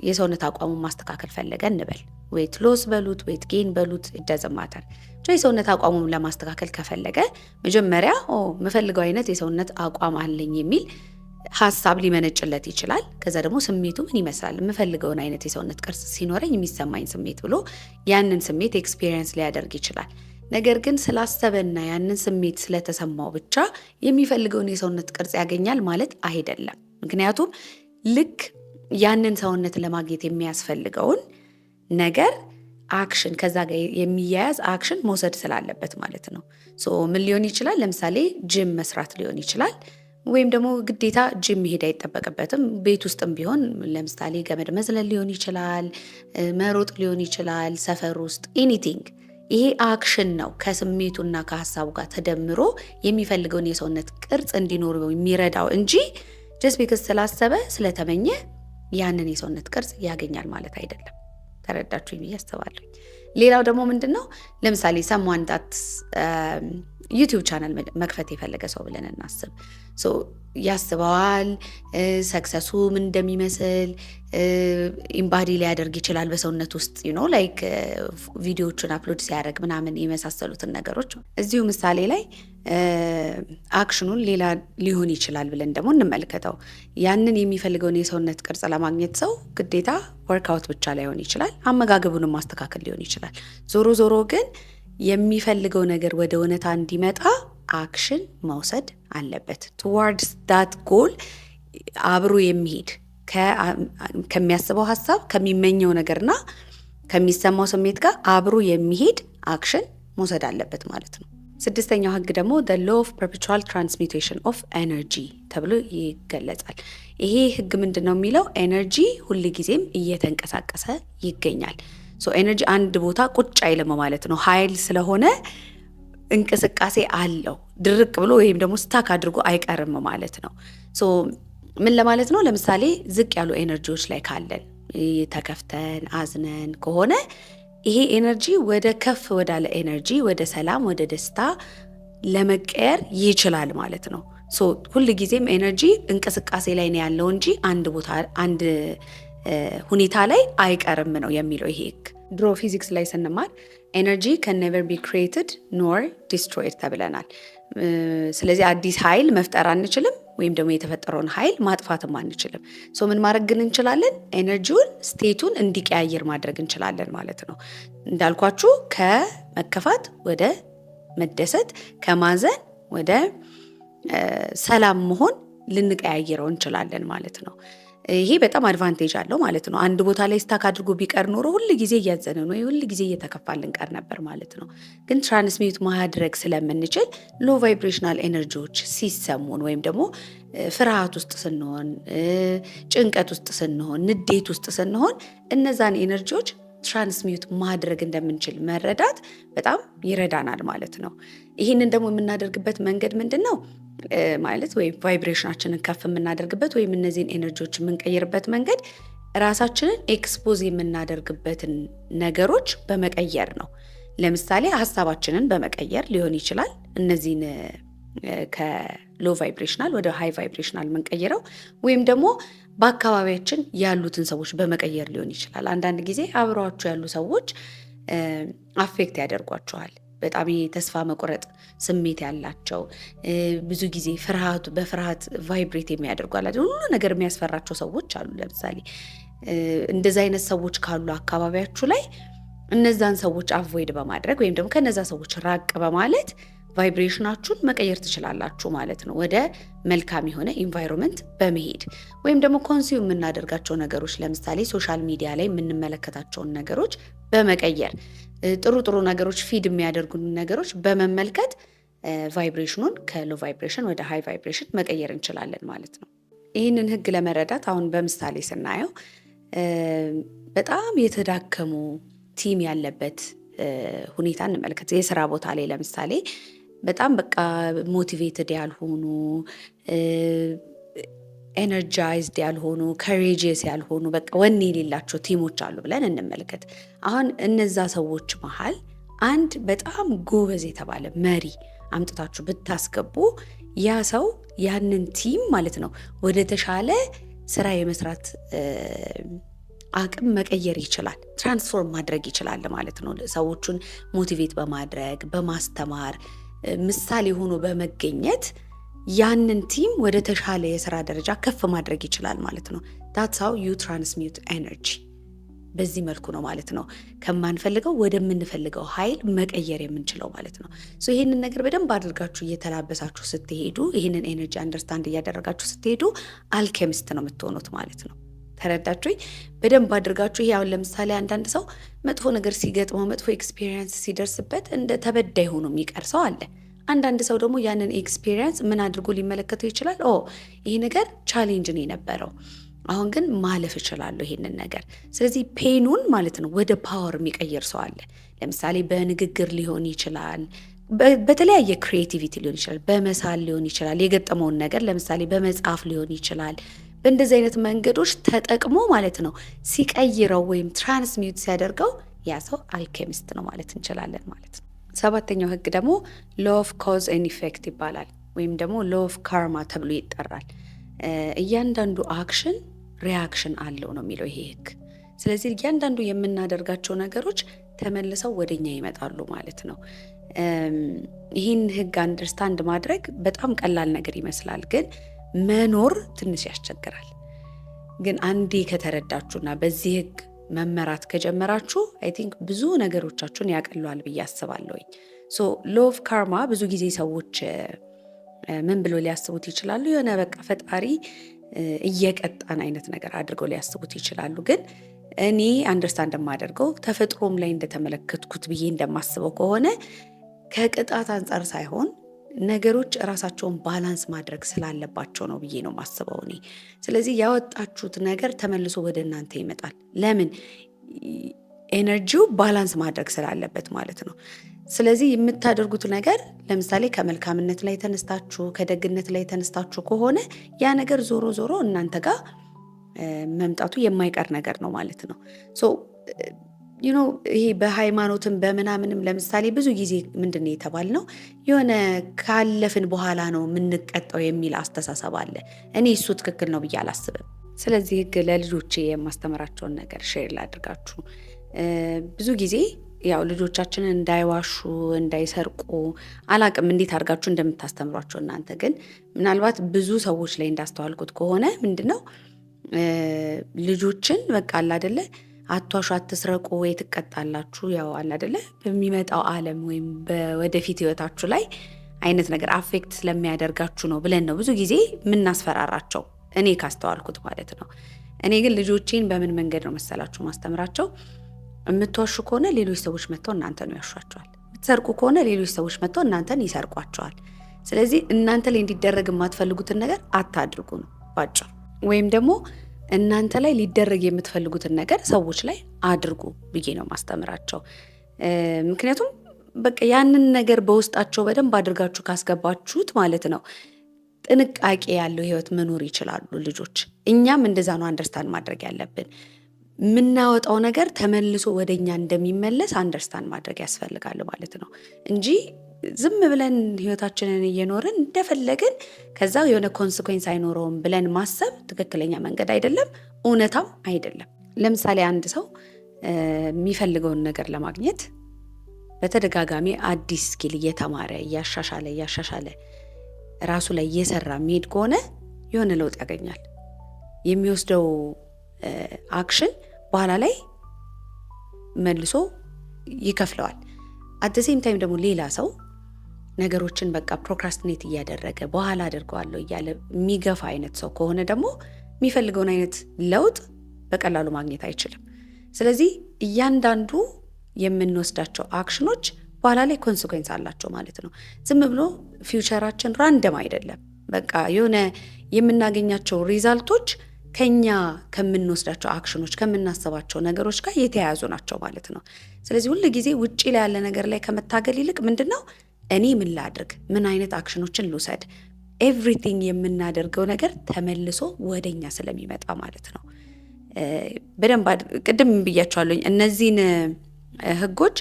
የሰውነት አቋሙን ማስተካከል ፈለገ እንበል። ዌት ሎስ በሉት ዌት ጌን በሉት ይደዘማታል። የሰውነት አቋሙን ለማስተካከል ከፈለገ መጀመሪያ የምፈልገው አይነት የሰውነት አቋም አለኝ የሚል ሀሳብ ሊመነጭለት ይችላል። ከዛ ደግሞ ስሜቱ ምን ይመስላል፣ የምፈልገውን አይነት የሰውነት ቅርጽ ሲኖረኝ የሚሰማኝ ስሜት ብሎ ያንን ስሜት ኤክስፒሪየንስ ሊያደርግ ይችላል። ነገር ግን ስላሰበና ያንን ስሜት ስለተሰማው ብቻ የሚፈልገውን የሰውነት ቅርጽ ያገኛል ማለት አይደለም። ምክንያቱም ልክ ያንን ሰውነት ለማግኘት የሚያስፈልገውን ነገር አክሽን ከዛ ጋር የሚያያዝ አክሽን መውሰድ ስላለበት ማለት ነው። ምን ሊሆን ይችላል? ለምሳሌ ጂም መስራት ሊሆን ይችላል። ወይም ደግሞ ግዴታ ጂም መሄድ አይጠበቅበትም። ቤት ውስጥም ቢሆን ለምሳሌ ገመድ መዝለል ሊሆን ይችላል፣ መሮጥ ሊሆን ይችላል፣ ሰፈር ውስጥ ኤኒቲንግ። ይሄ አክሽን ነው ከስሜቱና ከሀሳቡ ጋር ተደምሮ የሚፈልገውን የሰውነት ቅርጽ እንዲኖር የሚረዳው እንጂ ጀስት ቢከስ ስላሰበ ስለተመኘ ያንን የሰውነት ቅርጽ ያገኛል ማለት አይደለም። ተረዳችሁ ብዬ አስባለሁ። ሌላው ደግሞ ምንድነው? ለምሳሌ ሰምዋን ዳት ዩቲዩብ ቻናል መክፈት የፈለገ ሰው ብለን እናስብ። ያስበዋል ሰክሰሱ ምን እንደሚመስል ኢምባዲ ሊያደርግ ይችላል በሰውነት ውስጥ ላይክ ቪዲዮዎቹን አፕሎድ ሲያደርግ ምናምን የመሳሰሉትን ነገሮች። እዚሁ ምሳሌ ላይ አክሽኑን ሌላ ሊሆን ይችላል ብለን ደግሞ እንመልከተው። ያንን የሚፈልገውን የሰውነት ቅርጽ ለማግኘት ሰው ግዴታ ወርክአውት ብቻ ላይሆን ይችላል፣ አመጋገቡንም ማስተካከል ሊሆን ይችላል። ዞሮ ዞሮ ግን የሚፈልገው ነገር ወደ እውነታ እንዲመጣ አክሽን መውሰድ አለበት። ቱዋርድስ ዳት ጎል አብሮ የሚሄድ ከሚያስበው ሀሳብ ከሚመኘው ነገርና ከሚሰማው ስሜት ጋር አብሮ የሚሄድ አክሽን መውሰድ አለበት ማለት ነው። ስድስተኛው ህግ ደግሞ the law of perpetual transmutation of energy ተብሎ ይገለጻል። ይሄ ህግ ምንድነው የሚለው? ኤነርጂ ሁልጊዜም እየተንቀሳቀሰ ይገኛል። ኤነርጂ አንድ ቦታ ቁጭ አይልም ማለት ነው። ኃይል ስለሆነ እንቅስቃሴ አለው። ድርቅ ብሎ ወይም ደግሞ ስታክ አድርጎ አይቀርም ማለት ነው። ምን ለማለት ነው? ለምሳሌ ዝቅ ያሉ ኤነርጂዎች ላይ ካለን ተከፍተን አዝነን ከሆነ ይሄ ኤነርጂ ወደ ከፍ ወዳለ ኤነርጂ፣ ወደ ሰላም፣ ወደ ደስታ ለመቀየር ይችላል ማለት ነው። ሁል ጊዜም ኤነርጂ እንቅስቃሴ ላይ ነው ያለው እንጂ አንድ ቦታ አንድ ሁኔታ ላይ አይቀርም ነው የሚለው ይሄ ህግ። ድሮ ፊዚክስ ላይ ስንማር ኤነርጂ can never be created nor destroyed ተብለናል። ስለዚህ አዲስ ኃይል መፍጠር አንችልም ወይም ደግሞ የተፈጠረውን ኃይል ማጥፋትም አንችልም። ምን ማድረግ ግን እንችላለን? ኤነርጂውን ስቴቱን እንዲቀያየር ማድረግ እንችላለን ማለት ነው። እንዳልኳችሁ ከመከፋት ወደ መደሰት፣ ከማዘን ወደ ሰላም መሆን ልንቀያየረው እንችላለን ማለት ነው። ይሄ በጣም አድቫንቴጅ አለው ማለት ነው። አንድ ቦታ ላይ ስታክ አድርጎ ቢቀር ኖሮ ሁል ጊዜ እያዘንን ወይ ሁል ጊዜ እየተከፋልን ቀር ነበር ማለት ነው። ግን ትራንስሚት ማድረግ ስለምንችል ሎ ቫይብሬሽናል ኤነርጂዎች ሲሰሙን ወይም ደግሞ ፍርሃት ውስጥ ስንሆን፣ ጭንቀት ውስጥ ስንሆን፣ ንዴት ውስጥ ስንሆን እነዛን ኤነርጂዎች ትራንስሚት ማድረግ እንደምንችል መረዳት በጣም ይረዳናል ማለት ነው። ይህንን ደግሞ የምናደርግበት መንገድ ምንድን ነው ማለት ወይም ቫይብሬሽናችንን ከፍ የምናደርግበት ወይም እነዚህን ኤነርጂዎች የምንቀይርበት መንገድ ራሳችንን ኤክስፖዝ የምናደርግበትን ነገሮች በመቀየር ነው። ለምሳሌ ሀሳባችንን በመቀየር ሊሆን ይችላል። እነዚህን ከሎ ቫይብሬሽናል ወደ ሃይ ቫይብሬሽናል የምንቀይረው ወይም ደግሞ በአካባቢያችን ያሉትን ሰዎች በመቀየር ሊሆን ይችላል። አንዳንድ ጊዜ አብረዋችሁ ያሉ ሰዎች አፌክት ያደርጓቸዋል። በጣም የተስፋ መቁረጥ ስሜት ያላቸው፣ ብዙ ጊዜ በፍርሃት ቫይብሬት የሚያደርጉ ሁሉ ነገር የሚያስፈራቸው ሰዎች አሉ። ለምሳሌ እንደዚህ አይነት ሰዎች ካሉ አካባቢያችሁ ላይ እነዛን ሰዎች አቮይድ በማድረግ ወይም ደግሞ ከነዛ ሰዎች ራቅ በማለት ቫይብሬሽናችሁን መቀየር ትችላላችሁ ማለት ነው። ወደ መልካም የሆነ ኢንቫይሮንመንት በመሄድ ወይም ደግሞ ኮንሱም የምናደርጋቸው ነገሮች ለምሳሌ ሶሻል ሚዲያ ላይ የምንመለከታቸውን ነገሮች በመቀየር ጥሩ ጥሩ ነገሮች ፊድ የሚያደርጉን ነገሮች በመመልከት ቫይብሬሽኑን ከሎ ቫይብሬሽን ወደ ሃይ ቫይብሬሽን መቀየር እንችላለን ማለት ነው። ይህንን ህግ ለመረዳት አሁን በምሳሌ ስናየው በጣም የተዳከሙ ቲም ያለበት ሁኔታ እንመልከት። የስራ ቦታ ላይ ለምሳሌ በጣም በቃ ሞቲቬትድ ያልሆኑ ኤነርጃይዝድ ያልሆኑ ከሬጂየስ ያልሆኑ በቃ ወኔ የሌላቸው ቲሞች አሉ ብለን እንመልከት። አሁን እነዛ ሰዎች መሃል አንድ በጣም ጎበዝ የተባለ መሪ አምጥታችሁ ብታስገቡ ያ ሰው ያንን ቲም ማለት ነው ወደ ተሻለ ስራ የመስራት አቅም መቀየር ይችላል፣ ትራንስፎርም ማድረግ ይችላል ማለት ነው። ሰዎቹን ሞቲቬት በማድረግ በማስተማር ምሳሌ ሆኖ በመገኘት ያንን ቲም ወደ ተሻለ የስራ ደረጃ ከፍ ማድረግ ይችላል ማለት ነው። that's how you transmute energy። በዚህ መልኩ ነው ማለት ነው ከማንፈልገው ወደምንፈልገው ኃይል መቀየር የምንችለው ማለት ነው። ሶ ይሄንን ነገር በደንብ አድርጋችሁ እየተላበሳችሁ ስትሄዱ፣ ይሄንን ኤነርጂ አንደርስታንድ እያደረጋችሁ ስትሄዱ አልኬሚስት ነው የምትሆኑት ማለት ነው። ተረዳችሁኝ? በደንብ አድርጋችሁ። ይሄ አሁን ለምሳሌ አንዳንድ ሰው መጥፎ ነገር ሲገጥመው መጥፎ ኤክስፒሪየንስ ሲደርስበት እንደ ተበዳይ ሆኖ የሚቀር ሰው አለ። አንዳንድ ሰው ደግሞ ያንን ኤክስፒሪየንስ ምን አድርጎ ሊመለከተው ይችላል? ይሄ ነገር ቻሌንጅ ነው የነበረው፣ አሁን ግን ማለፍ እችላለሁ ይሄንን ነገር። ስለዚህ ፔኑን ማለት ነው ወደ ፓወር የሚቀይር ሰው አለ። ለምሳሌ በንግግር ሊሆን ይችላል፣ በተለያየ ክሪኤቲቪቲ ሊሆን ይችላል፣ በመሳል ሊሆን ይችላል፣ የገጠመውን ነገር ለምሳሌ በመጻፍ ሊሆን ይችላል። በእንደዚህ አይነት መንገዶች ተጠቅሞ ማለት ነው ሲቀይረው ወይም ትራንስሚዩት ሲያደርገው ያ ሰው አልኬሚስት ነው ማለት እንችላለን ማለት ነው። ሰባተኛው ህግ ደግሞ ሎው ኦፍ ኮዝ ኤንድ ኢፌክት ይባላል፣ ወይም ደግሞ ሎው ኦፍ ካርማ ተብሎ ይጠራል። እያንዳንዱ አክሽን ሪያክሽን አለው ነው የሚለው ይሄ ህግ። ስለዚህ እያንዳንዱ የምናደርጋቸው ነገሮች ተመልሰው ወደኛ ይመጣሉ ማለት ነው። ይህን ህግ አንደርስታንድ ማድረግ በጣም ቀላል ነገር ይመስላል፣ ግን መኖር ትንሽ ያስቸግራል። ግን አንዴ ከተረዳችሁና በዚህ ህግ መመራት ከጀመራችሁ አይ ቲንክ ብዙ ነገሮቻችሁን ያቀለዋል ብዬ አስባለሁኝ። ሶ ሎው ኦፍ ካርማ ብዙ ጊዜ ሰዎች ምን ብሎ ሊያስቡት ይችላሉ? የሆነ በቃ ፈጣሪ እየቀጣን አይነት ነገር አድርገው ሊያስቡት ይችላሉ። ግን እኔ አንደርስታንድ የማደርገው ተፈጥሮም ላይ እንደተመለከትኩት ብዬ እንደማስበው ከሆነ ከቅጣት አንጻር ሳይሆን ነገሮች ራሳቸውን ባላንስ ማድረግ ስላለባቸው ነው ብዬ ነው ማስበው እኔ። ስለዚህ ያወጣችሁት ነገር ተመልሶ ወደ እናንተ ይመጣል። ለምን? ኤነርጂው ባላንስ ማድረግ ስላለበት ማለት ነው። ስለዚህ የምታደርጉት ነገር ለምሳሌ ከመልካምነት ላይ ተነስታችሁ ከደግነት ላይ ተነስታችሁ ከሆነ ያ ነገር ዞሮ ዞሮ እናንተ ጋር መምጣቱ የማይቀር ነገር ነው ማለት ነው። ሶ ይሄ በሃይማኖትም በምናምንም ለምሳሌ ብዙ ጊዜ ምንድን የተባልነው የሆነ ካለፍን በኋላ ነው የምንቀጣው የሚል አስተሳሰብ አለ። እኔ እሱ ትክክል ነው ብዬ አላስብም። ስለዚህ ህግ ለልጆቼ የማስተምራቸውን ነገር ሼር ላድርጋችሁ። ብዙ ጊዜ ያው ልጆቻችንን እንዳይዋሹ እንዳይሰርቁ አላቅም እንዴት አድርጋችሁ እንደምታስተምሯቸው እናንተ። ግን ምናልባት ብዙ ሰዎች ላይ እንዳስተዋልኩት ከሆነ ምንድነው ልጆችን በቃ አለ አይደለ አትዋሹ፣ አትስረቁ ወይ ትቀጣላችሁ፣ ያው አለ አይደለ በሚመጣው ዓለም ወይም በወደፊት ህይወታችሁ ላይ አይነት ነገር አፌክት ስለሚያደርጋችሁ ነው ብለን ነው ብዙ ጊዜ የምናስፈራራቸው፣ እኔ ካስተዋልኩት ማለት ነው። እኔ ግን ልጆቼን በምን መንገድ ነው መሰላችሁ ማስተምራቸው? የምትዋሹ ከሆነ ሌሎች ሰዎች መጥተው እናንተን ያሿቸዋል። የምትሰርቁ ከሆነ ሌሎች ሰዎች መጥተው እናንተን ይሰርቋቸዋል። ስለዚህ እናንተ ላይ እንዲደረግ የማትፈልጉትን ነገር አታድርጉ ነው ባጭሩ። ወይም ደግሞ እናንተ ላይ ሊደረግ የምትፈልጉትን ነገር ሰዎች ላይ አድርጉ ብዬ ነው ማስተምራቸው። ምክንያቱም በቃ ያንን ነገር በውስጣቸው በደንብ አድርጋችሁ ካስገባችሁት ማለት ነው ጥንቃቄ ያለው ህይወት መኖር ይችላሉ ልጆች። እኛም እንደዛ ነው አንደርስታንድ ማድረግ ያለብን። የምናወጣው ነገር ተመልሶ ወደኛ እንደሚመለስ አንደርስታንድ ማድረግ ያስፈልጋል ማለት ነው እንጂ ዝም ብለን ህይወታችንን እየኖርን እንደፈለግን ከዛ የሆነ ኮንሲኩዌንስ አይኖረውም ብለን ማሰብ ትክክለኛ መንገድ አይደለም፣ እውነታም አይደለም። ለምሳሌ አንድ ሰው የሚፈልገውን ነገር ለማግኘት በተደጋጋሚ አዲስ ስኪል እየተማረ እያሻሻለ ራሱ ላይ እየሰራ የሚሄድ ከሆነ የሆነ ለውጥ ያገኛል። የሚወስደው አክሽን በኋላ ላይ መልሶ ይከፍለዋል። አት ሴም ታይም ደግሞ ሌላ ሰው ነገሮችን በቃ ፕሮክራስቲኔት እያደረገ በኋላ አድርገዋለሁ እያለ የሚገፋ አይነት ሰው ከሆነ ደግሞ የሚፈልገውን አይነት ለውጥ በቀላሉ ማግኘት አይችልም። ስለዚህ እያንዳንዱ የምንወስዳቸው አክሽኖች በኋላ ላይ ኮንሲኩዌንስ አላቸው ማለት ነው። ዝም ብሎ ፊውቸራችን ራንደም አይደለም። በቃ የሆነ የምናገኛቸው ሪዛልቶች ከኛ ከምንወስዳቸው አክሽኖች ከምናስባቸው ነገሮች ጋር የተያያዙ ናቸው ማለት ነው። ስለዚህ ሁል ጊዜ ውጪ ላይ ያለ ነገር ላይ ከመታገል ይልቅ ምንድነው እኔ ምን ላድርግ፣ ምን አይነት አክሽኖችን ልውሰድ፣ ኤቭሪቲንግ የምናደርገው ነገር ተመልሶ ወደኛ ስለሚመጣ ማለት ነው። በደንብ ቅድም ብያቸዋለሁ። እነዚህን ህጎች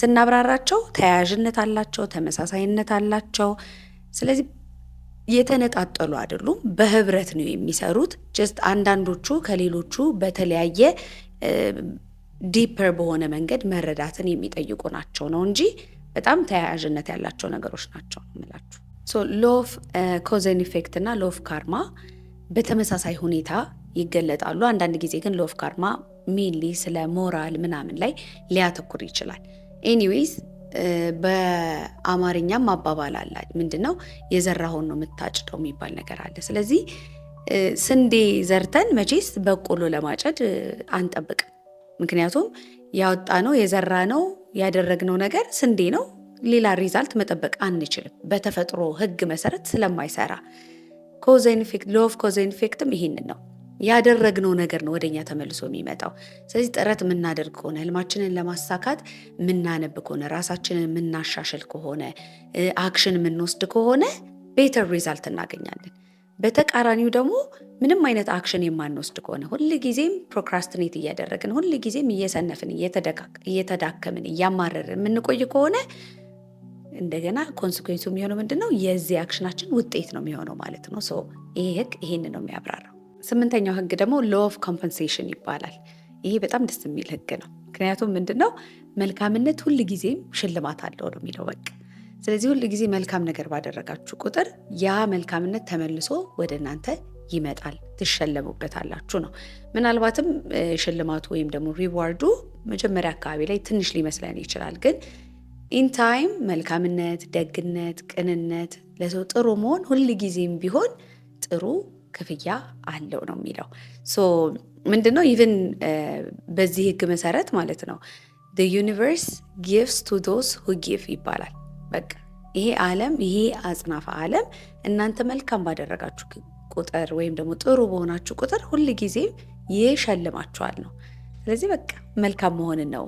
ስናብራራቸው ተያያዥነት አላቸው፣ ተመሳሳይነት አላቸው። ስለዚህ የተነጣጠሉ አይደሉም፣ በህብረት ነው የሚሰሩት። ጀስት አንዳንዶቹ ከሌሎቹ በተለያየ ዲፐር በሆነ መንገድ መረዳትን የሚጠይቁ ናቸው ነው እንጂ በጣም ተያያዥነት ያላቸው ነገሮች ናቸው የምላችሁ። ሶ ሎ ኦፍ ኮዝ ኤንድ ኢፌክት እና ሎ ኦፍ ካርማ በተመሳሳይ ሁኔታ ይገለጣሉ። አንዳንድ ጊዜ ግን ሎ ኦፍ ካርማ ሜንሊ ስለ ሞራል ምናምን ላይ ሊያተኩር ይችላል። ኤኒዌይስ በአማርኛም አባባል አለ። ምንድነው የዘራኸውን ነው የምታጭደው የሚባል ነገር አለ። ስለዚህ ስንዴ ዘርተን መቼስ በቆሎ ለማጨድ አንጠብቅም። ምክንያቱም ያወጣነው የዘራነው ያደረግነው ነገር ስንዴ ነው። ሌላ ሪዛልት መጠበቅ አንችልም፣ በተፈጥሮ ህግ መሰረት ስለማይሰራ። ኮዝ ኤንድ ኢፌክት ሎ ኦፍ ኮዝ ኤንድ ኢፌክትም ይሄንን ነው። ያደረግነው ነገር ነው ወደኛ ተመልሶ የሚመጣው። ስለዚህ ጥረት የምናደርግ ከሆነ ህልማችንን ለማሳካት የምናነብ ከሆነ ራሳችንን የምናሻሽል ከሆነ አክሽን የምንወስድ ከሆነ ቤተር ሪዛልት እናገኛለን። በተቃራኒው ደግሞ ምንም አይነት አክሽን የማንወስድ ከሆነ ሁልጊዜም ፕሮክራስቲኔት እያደረግን ሁልጊዜም እየሰነፍን እየተዳከምን እያማረርን የምንቆይ ከሆነ እንደገና ኮንሲኩዌንሱ የሚሆነው ምንድነው? የዚህ አክሽናችን ውጤት ነው የሚሆነው ማለት ነው። ሶ ይሄ ህግ ይሄን ነው የሚያብራራው። 8ኛው ህግ ደግሞ ሎ ኦፍ ኮምፐንሴሽን ይባላል። ይሄ በጣም ደስ የሚል ህግ ነው። ምክንያቱም ምንድነው መልካምነት ሁልጊዜም ሽልማት አለው ነው የሚለው በቃ። ስለዚህ ሁልጊዜ መልካም ነገር ባደረጋችሁ ቁጥር ያ መልካምነት ተመልሶ ወደ እናንተ ይመጣል፣ ትሸለሙበታላችሁ ነው። ምናልባትም ሽልማቱ ወይም ደግሞ ሪዋርዱ መጀመሪያ አካባቢ ላይ ትንሽ ሊመስለን ይችላል፣ ግን ኢንታይም መልካምነት፣ ደግነት፣ ቅንነት፣ ለሰው ጥሩ መሆን ሁልጊዜም ቢሆን ጥሩ ክፍያ አለው ነው የሚለው። ሶ ምንድነው ኢቭን በዚህ ህግ መሰረት ማለት ነው the universe gives to those who give ይባላል። በቃ ይሄ ዓለም ይሄ አጽናፈ ዓለም እናንተ መልካም ባደረጋችሁ ቁጥር ወይም ደግሞ ጥሩ በሆናችሁ ቁጥር ሁልጊዜም ይሸልማችኋል ነው። ስለዚህ በቃ መልካም መሆን ነው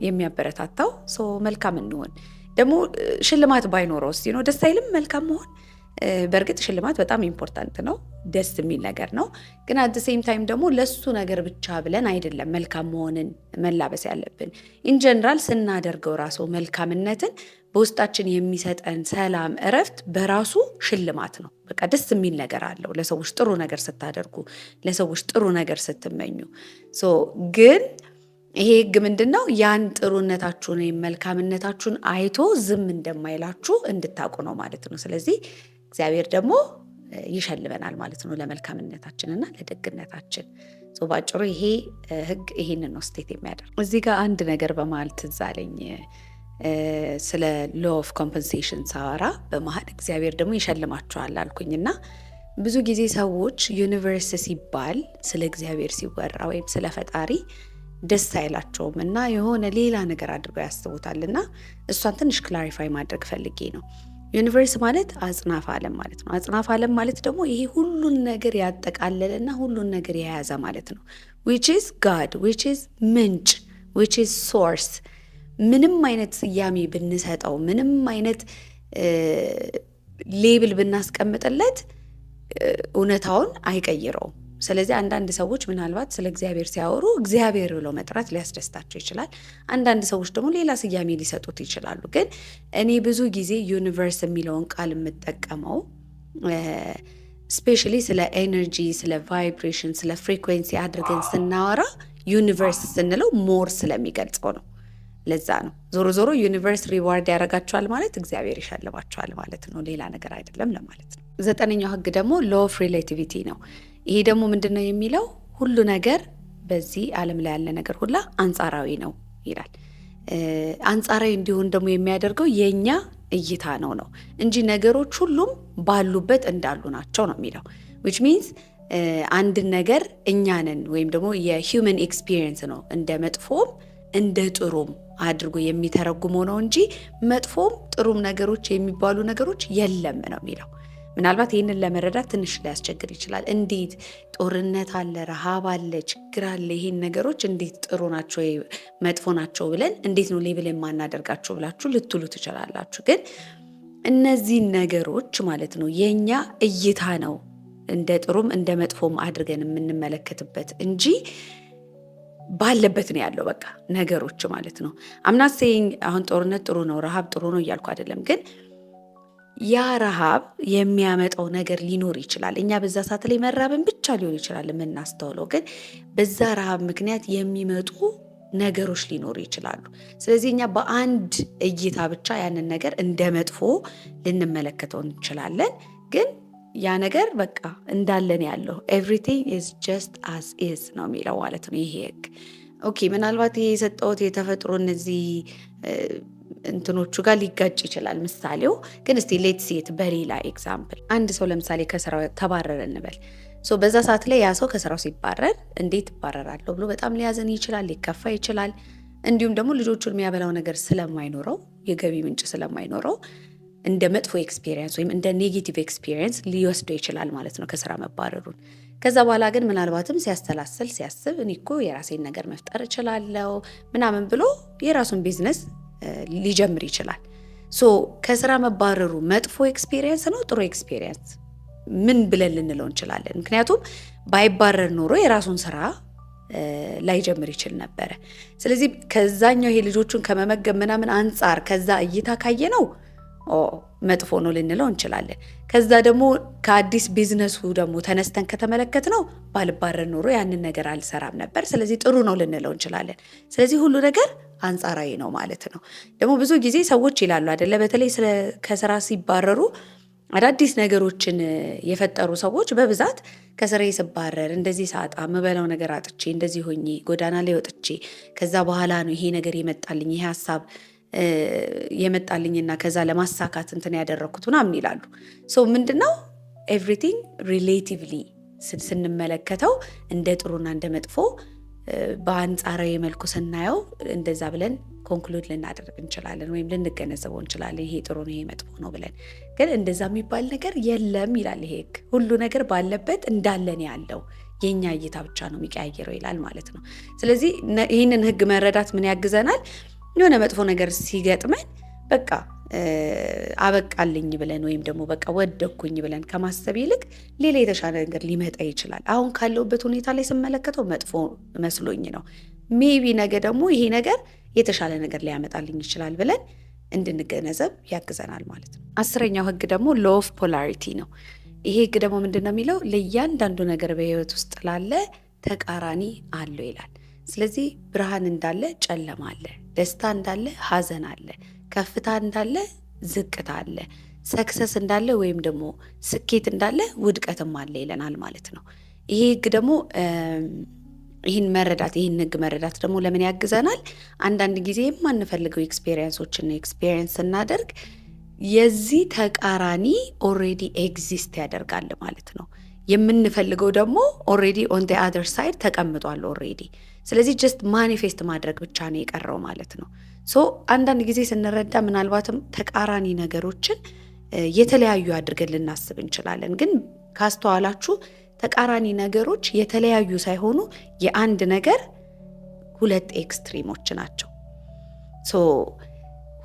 የሚያበረታታው። ሶ መልካም እንሆን። ደግሞ ሽልማት ባይኖረውስ ደስ አይልም መልካም መሆን? በእርግጥ ሽልማት በጣም ኢምፖርታንት ነው፣ ደስ የሚል ነገር ነው። ግን አት ሴም ታይም ደግሞ ለሱ ነገር ብቻ ብለን አይደለም መልካም መሆንን መላበስ ያለብን። ኢን ጀነራል ስናደርገው ራሱ መልካምነትን በውስጣችን የሚሰጠን ሰላም፣ እረፍት በራሱ ሽልማት ነው። በቃ ደስ የሚል ነገር አለው ለሰዎች ጥሩ ነገር ስታደርጉ፣ ለሰዎች ጥሩ ነገር ስትመኙ። ሶ ግን ይሄ ህግ ምንድነው ያን ጥሩነታችሁን ወይም መልካምነታችሁን አይቶ ዝም እንደማይላችሁ እንድታውቁ ነው ማለት ነው። ስለዚህ እግዚአብሔር ደግሞ ይሸልመናል ማለት ነው ለመልካምነታችንና ለደግነታችን። ባጭሩ ይሄ ህግ ይሄንን ነው ስቴት የሚያደርግ። እዚህ ጋር አንድ ነገር በመሀል ትዝ አለኝ። ስለ ሎ ኦፍ ኮምፐንሴሽን ሳወራ በመሀል እግዚአብሔር ደግሞ ይሸልማችኋል አልኩኝና ብዙ ጊዜ ሰዎች ዩኒቨርስ ሲባል ስለ እግዚአብሔር ሲወራ ወይም ስለ ፈጣሪ ደስ አይላቸውም እና የሆነ ሌላ ነገር አድርገው ያስቡታልና እሷን ትንሽ ክላሪፋይ ማድረግ ፈልጌ ነው። ዩኒቨርስ ማለት አጽናፈ ዓለም ማለት ነው። አጽናፈ ዓለም ማለት ደግሞ ይሄ ሁሉን ነገር ያጠቃለለና ሁሉን ነገር የያዘ ማለት ነው። which is God, which is ምንጭ፣ which is source። ምንም አይነት ስያሜ ብንሰጠው፣ ምንም አይነት ሌብል ብናስቀምጥለት እውነታውን አይቀይረውም። ስለዚህ አንዳንድ ሰዎች ምናልባት ስለ እግዚአብሔር ሲያወሩ እግዚአብሔር ብለው መጥራት ሊያስደስታቸው ይችላል። አንዳንድ ሰዎች ደግሞ ሌላ ስያሜ ሊሰጡት ይችላሉ። ግን እኔ ብዙ ጊዜ ዩኒቨርስ የሚለውን ቃል የምጠቀመው ስፔሻሊ ስለ ኤነርጂ፣ ስለ ቫይብሬሽን፣ ስለ ፍሪኩዌንሲ አድርገን ስናወራ ዩኒቨርስ ስንለው ሞር ስለሚገልጸው ነው። ለዛ ነው ዞሮ ዞሮ ዩኒቨርስ ሪዋርድ ያደርጋቸዋል ማለት እግዚአብሔር ይሸልማቸዋል ማለት ነው፣ ሌላ ነገር አይደለም ለማለት ነው። 9ኛው ህግ ደግሞ ሎ ኦፍ ሪሌቲቪቲ ነው። ይሄ ደግሞ ምንድነው የሚለው ሁሉ ነገር በዚህ ዓለም ላይ ያለ ነገር ሁላ አንጻራዊ ነው ይላል። አንጻራዊ እንዲሆን ደግሞ የሚያደርገው የኛ እይታ ነው እንጂ ነገሮች ሁሉም ባሉበት እንዳሉ ናቸው ነው የሚለው። which means አንድ ነገር እኛንን ወይም ደግሞ የሂውመን ኤክስፒሪየንስ ነው እንደ መጥፎም እንደ ጥሩም አድርጎ የሚተረጉመው ነው እንጂ መጥፎም ጥሩም ነገሮች የሚባሉ ነገሮች የለም ነው የሚለው። ምናልባት ይህንን ለመረዳት ትንሽ ሊያስቸግር ይችላል። እንዴት ጦርነት አለ፣ ረሃብ አለ፣ ችግር አለ፣ ይሄን ነገሮች እንዴት ጥሩ ናቸው ወይ መጥፎ ናቸው ብለን እንዴት ነው ሌብል የማናደርጋቸው ብላችሁ ልትሉ ትችላላችሁ። ግን እነዚህን ነገሮች ማለት ነው የኛ እይታ ነው እንደ ጥሩም እንደ መጥፎም አድርገን የምንመለከትበት እንጂ ባለበት ነው ያለው በቃ ነገሮች ማለት ነው። አምናት ሴይንግ አሁን ጦርነት ጥሩ ነው፣ ረሃብ ጥሩ ነው እያልኩ አይደለም። ግን ያ ረሃብ የሚያመጣው ነገር ሊኖር ይችላል። እኛ በዛ ሰዓት ላይ መራብን ብቻ ሊሆን ይችላል የምናስተውለው፣ ግን በዛ ረሃብ ምክንያት የሚመጡ ነገሮች ሊኖሩ ይችላሉ። ስለዚህ እኛ በአንድ እይታ ብቻ ያንን ነገር እንደ መጥፎ ልንመለከተው እንችላለን። ግን ያ ነገር በቃ እንዳለን ያለው ኤቭሪቲንግ ኢዝ ጀስት አስ ኢዝ ነው የሚለው ማለት ነው ይሄ ህግ። ኦኬ ምናልባት ይሄ የሰጠሁት የተፈጥሮ እነዚህ እንትኖቹ ጋር ሊጋጭ ይችላል ምሳሌው። ግን እስቲ ሌት ሴት በሌላ ኤግዛምፕል አንድ ሰው ለምሳሌ ከስራው ተባረረ እንበል። በዛ ሰዓት ላይ ያ ሰው ከስራው ሲባረር እንዴት እባረራለሁ ብሎ በጣም ሊያዘን ይችላል፣ ሊከፋ ይችላል። እንዲሁም ደግሞ ልጆቹን የሚያበላው ነገር ስለማይኖረው፣ የገቢ ምንጭ ስለማይኖረው እንደ መጥፎ ኤክስፒሪየንስ ወይም እንደ ኔጌቲቭ ኤክስፒሪየንስ ሊወስደው ይችላል ማለት ነው ከስራ መባረሩን። ከዛ በኋላ ግን ምናልባትም ሲያሰላስል ሲያስብ እኔ እኮ የራሴን ነገር መፍጠር እችላለሁ ምናምን ብሎ የራሱን ቢዝነስ ሊጀምር ይችላል። ከስራ መባረሩ መጥፎ ኤክስፒሪየንስ ነው ጥሩ ኤክስፒሪየንስ ምን ብለን ልንለው እንችላለን? ምክንያቱም ባይባረር ኖሮ የራሱን ስራ ላይጀምር ይችል ነበረ። ስለዚህ ከዛኛው ይሄ ልጆቹን ከመመገብ ምናምን አንጻር ከዛ እይታ ካየ ነው መጥፎ ነው ልንለው እንችላለን። ከዛ ደግሞ ከአዲስ ቢዝነሱ ደግሞ ተነስተን ከተመለከት ነው ባልባረር ኖሮ ያንን ነገር አልሰራም ነበር፣ ስለዚህ ጥሩ ነው ልንለው እንችላለን። ስለዚህ ሁሉ ነገር አንጻራዊ ነው ማለት ነው። ደግሞ ብዙ ጊዜ ሰዎች ይላሉ አይደለ፣ በተለይ ከስራ ሲባረሩ አዳዲስ ነገሮችን የፈጠሩ ሰዎች በብዛት ከስራዬ ስባረር እንደዚህ ሳጣ ምበላው ነገር አጥቼ እንደዚህ ሆኜ ጎዳና ላይ ወጥቼ ከዛ በኋላ ነው ይሄ ነገር የመጣልኝ ይሄ ሀሳብ የመጣልኝና ከዛ ለማሳካት እንትን ያደረኩት ምናምን ይላሉ። ምንድነው ኤቭሪቲንግ ሪሌቲቭሊ ስንመለከተው እንደ ጥሩና እንደ መጥፎ በአንጻራዊ መልኩ ስናየው እንደዛ ብለን ኮንክሉድ ልናደርግ እንችላለን ወይም ልንገነዘበው እንችላለን። ይሄ ጥሩ ነው ይሄ መጥፎ ነው ብለን። ግን እንደዛ የሚባል ነገር የለም ይላል ይሄ ህግ። ሁሉ ነገር ባለበት እንዳለን ያለው የኛ እይታ ብቻ ነው የሚቀያየረው ይላል ማለት ነው። ስለዚህ ይህንን ህግ መረዳት ምን ያግዘናል? የሆነ መጥፎ ነገር ሲገጥመን በቃ አበቃልኝ ብለን ወይም ደግሞ በቃ ወደኩኝ ብለን ከማሰብ ይልቅ ሌላ የተሻለ ነገር ሊመጣ ይችላል። አሁን ካለውበት ሁኔታ ላይ ስመለከተው መጥፎ መስሎኝ ነው፣ ሜቢ ነገ ደግሞ ይሄ ነገር የተሻለ ነገር ሊያመጣልኝ ይችላል ብለን እንድንገነዘብ ያግዘናል ማለት ነው። 10ኛው ህግ ደግሞ ሎው ኦፍ ፖላሪቲ ነው። ይሄ ህግ ደግሞ ምንድነው የሚለው? ለእያንዳንዱ ነገር በህይወት ውስጥ ላለ ተቃራኒ አለው ይላል። ስለዚህ ብርሃን እንዳለ ጨለማ አለ፣ ደስታ እንዳለ ሀዘን አለ፣ ከፍታ እንዳለ ዝቅታ አለ፣ ሰክሰስ እንዳለ ወይም ደግሞ ስኬት እንዳለ ውድቀትም አለ ይለናል ማለት ነው። ይሄ ህግ ደግሞ ይህን ህግ መረዳት ደግሞ ለምን ያግዘናል? አንዳንድ ጊዜ የማንፈልገው ኤክስፔሪየንሶችን ኤክስፔሪየንስ ስናደርግ የዚህ ተቃራኒ ኦልሬዲ ኤግዚስት ያደርጋል ማለት ነው። የምንፈልገው ደግሞ ኦልሬዲ ኦን ዘ አዘር ሳይድ ተቀምጧል ኦልሬዲ። ስለዚህ ጀስት ማኒፌስት ማድረግ ብቻ ነው የቀረው ማለት ነው። አንዳንድ ጊዜ ስንረዳ ምናልባትም ተቃራኒ ነገሮችን የተለያዩ አድርገን ልናስብ እንችላለን። ግን ካስተዋላችሁ ተቃራኒ ነገሮች የተለያዩ ሳይሆኑ የአንድ ነገር ሁለት ኤክስትሪሞች ናቸው።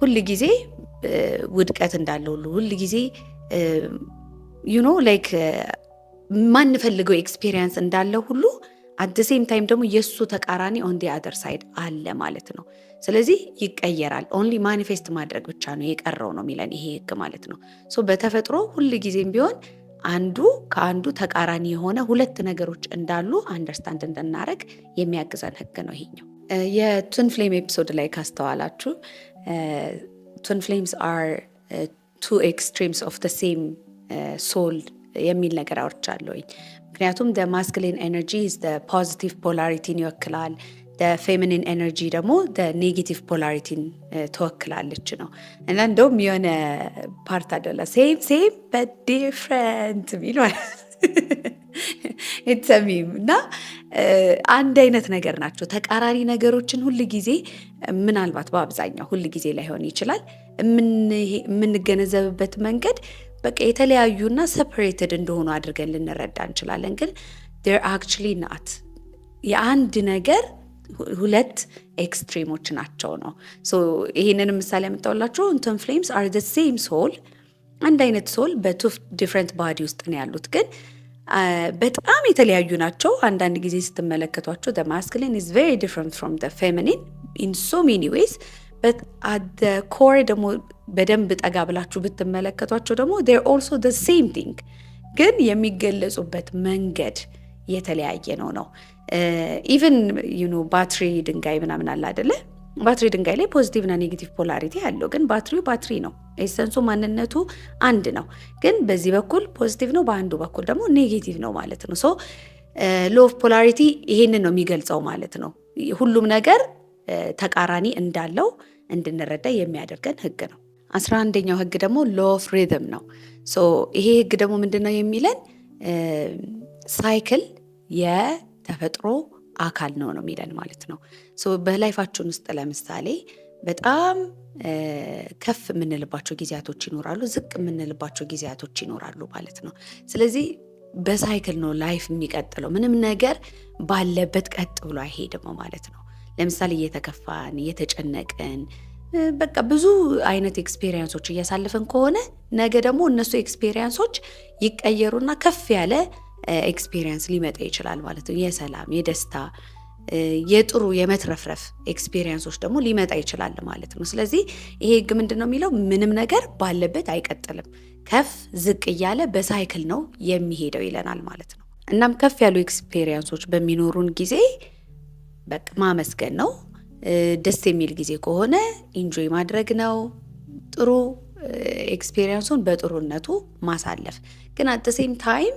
ሁል ጊዜ ውድቀት እንዳለ ሁሉ ሁል ጊዜ ላይክ ማንፈልገው ኤክስፔሪየንስ እንዳለ ሁሉ አት ዘ ሴም ታይም ደግሞ የሱ ተቃራኒ ኦን ዲ አዘር ሳይድ አለ ማለት ነው። ስለዚህ ይቀየራል። ኦንሊ ማኒፌስት ማድረግ ብቻ ነው የቀረው ነው የሚለን ይሄ ህግ ማለት ነው። በተፈጥሮ ሁል ጊዜም ቢሆን አንዱ ከአንዱ ተቃራኒ የሆነ ሁለት ነገሮች እንዳሉ አንደርስታንድ እንድናደርግ የሚያግዘን ህግ ነው ይሄኛው። የትዊን ፍሌም ኤፒሶድ ላይ ካስተዋላችሁ ትዊን ፍሌምስ አር ቱ ኤክስትሪምስ ኦፍ ዘ ሴም ሶል የሚል ነገር አውርቻለሁኝ። ምክንያቱም the masculine energy is the positive polarity ይወክላል፣ the feminine energy ደግሞ the negative polarity ትወክላለች ነው። እና እንደውም የሆነ ፓርት አደለ same but different ሚል it's a meme እና አንድ አይነት ነገር ናቸው። ተቃራኒ ነገሮችን ሁል ጊዜ ምናልባት በአብዛኛው ሁል ጊዜ ላይሆን ይችላል የምንገነዘብበት መንገድ በቃ የተለያዩና ሰፐሬትድ እንደሆኑ አድርገን ልንረዳ እንችላለን። ግን they're actually not። የአንድ ነገር ሁለት ኤክስትሪሞች ናቸው ነው። ሶ ይሄንን ምሳሌ ያመጣሁላችሁ እንትን ፍሌምስ አር ዘ ሴም ሶል፣ አንድ አይነት ሶል በቱ ዲፍረንት ባዲ ውስጥ ነው ያሉት፣ ግን በጣም የተለያዩ ናቸው። አንዳንድ ጊዜ ስትመለከቷቸው the masculine is very different from the feminine in so many ways, but at the core ደግሞ በደንብ ጠጋ ብላችሁ ብትመለከቷቸው ደግሞ they're also the same thing፣ ግን የሚገለጹበት መንገድ የተለያየ ነው። ኢቨን ባትሪ ድንጋይ ምናምን አለ አይደለ? ባትሪ ድንጋይ ላይ ፖዚቲቭ እና ኔጌቲቭ ፖላሪቲ አለው፣ ግን ባትሪው ባትሪ ነው። ኤሰንሱ ማንነቱ አንድ ነው፣ ግን በዚህ በኩል ፖዚቲቭ ነው፣ በአንዱ በኩል ደግሞ ኔጌቲቭ ነው ማለት ነው። ሶ ሎ ኦፍ ፖላሪቲ ይሄንን ነው የሚገልጸው ማለት ነው። ሁሉም ነገር ተቃራኒ እንዳለው እንድንረዳ የሚያደርገን ህግ ነው። 11ኛው ህግ ደግሞ ሎ ኦፍ ሪዝም ነው። ሶ ይሄ ህግ ደግሞ ምንድነው የሚለን? ሳይክል የተፈጥሮ አካል ነው የሚለን ማለት ነው። ሶ በላይፋችን ውስጥ ለምሳሌ በጣም ከፍ የምንልባቸው ጊዜያቶች ይኖራሉ፣ ዝቅ የምንልባቸው ጊዜያቶች ይኖራሉ ማለት ነው። ስለዚህ በሳይክል ነው ላይፍ የሚቀጥለው። ምንም ነገር ባለበት ቀጥ ብሎ አይሄድም ማለት ነው። ለምሳሌ እየተከፋን እየተጨነቅን በቃ ብዙ አይነት ኤክስፔሪየንሶች እያሳለፈን ከሆነ ነገ ደግሞ እነሱ ኤክስፔሪየንሶች ይቀየሩና ከፍ ያለ ኤክስፔሪየንስ ሊመጣ ይችላል ማለት ነው። የሰላም፣ የደስታ፣ የጥሩ የመትረፍረፍ ኤክስፔሪየንሶች ደግሞ ሊመጣ ይችላል ማለት ነው። ስለዚህ ይሄ ህግ ምንድን ነው የሚለው? ምንም ነገር ባለበት አይቀጥልም፣ ከፍ ዝቅ እያለ በሳይክል ነው የሚሄደው ይለናል ማለት ነው። እናም ከፍ ያሉ ኤክስፔሪየንሶች በሚኖሩን ጊዜ በቃ ማመስገን ነው። ደስ የሚል ጊዜ ከሆነ ኢንጆይ ማድረግ ነው። ጥሩ ኤክስፔሪየንሱን በጥሩነቱ ማሳለፍ። ግን አት ዘ ሴም ታይም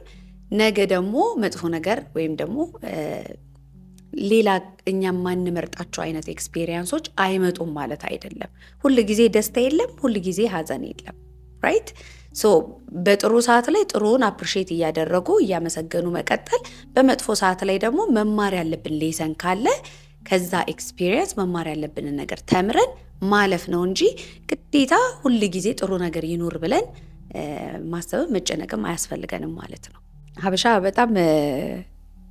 ነገ ደግሞ መጥፎ ነገር ወይም ደግሞ ሌላ እኛ ማንመርጣቸው አይነት ኤክስፔሪየንሶች አይመጡም ማለት አይደለም። ሁል ጊዜ ደስታ የለም፣ ሁል ጊዜ ሀዘን የለም። ራይት? ሶ በጥሩ ሰዓት ላይ ጥሩን አፕሪሼት እያደረጉ እያመሰገኑ መቀጠል፣ በመጥፎ ሰዓት ላይ ደግሞ መማር ያለብን ሌሰን ካለ ከዛ ኤክስፒሪየንስ መማር ያለብንን ነገር ተምረን ማለፍ ነው እንጂ ግዴታ ሁል ጊዜ ጥሩ ነገር ይኑር ብለን ማሰብም መጨነቅም አያስፈልገንም ማለት ነው። ሀበሻ በጣም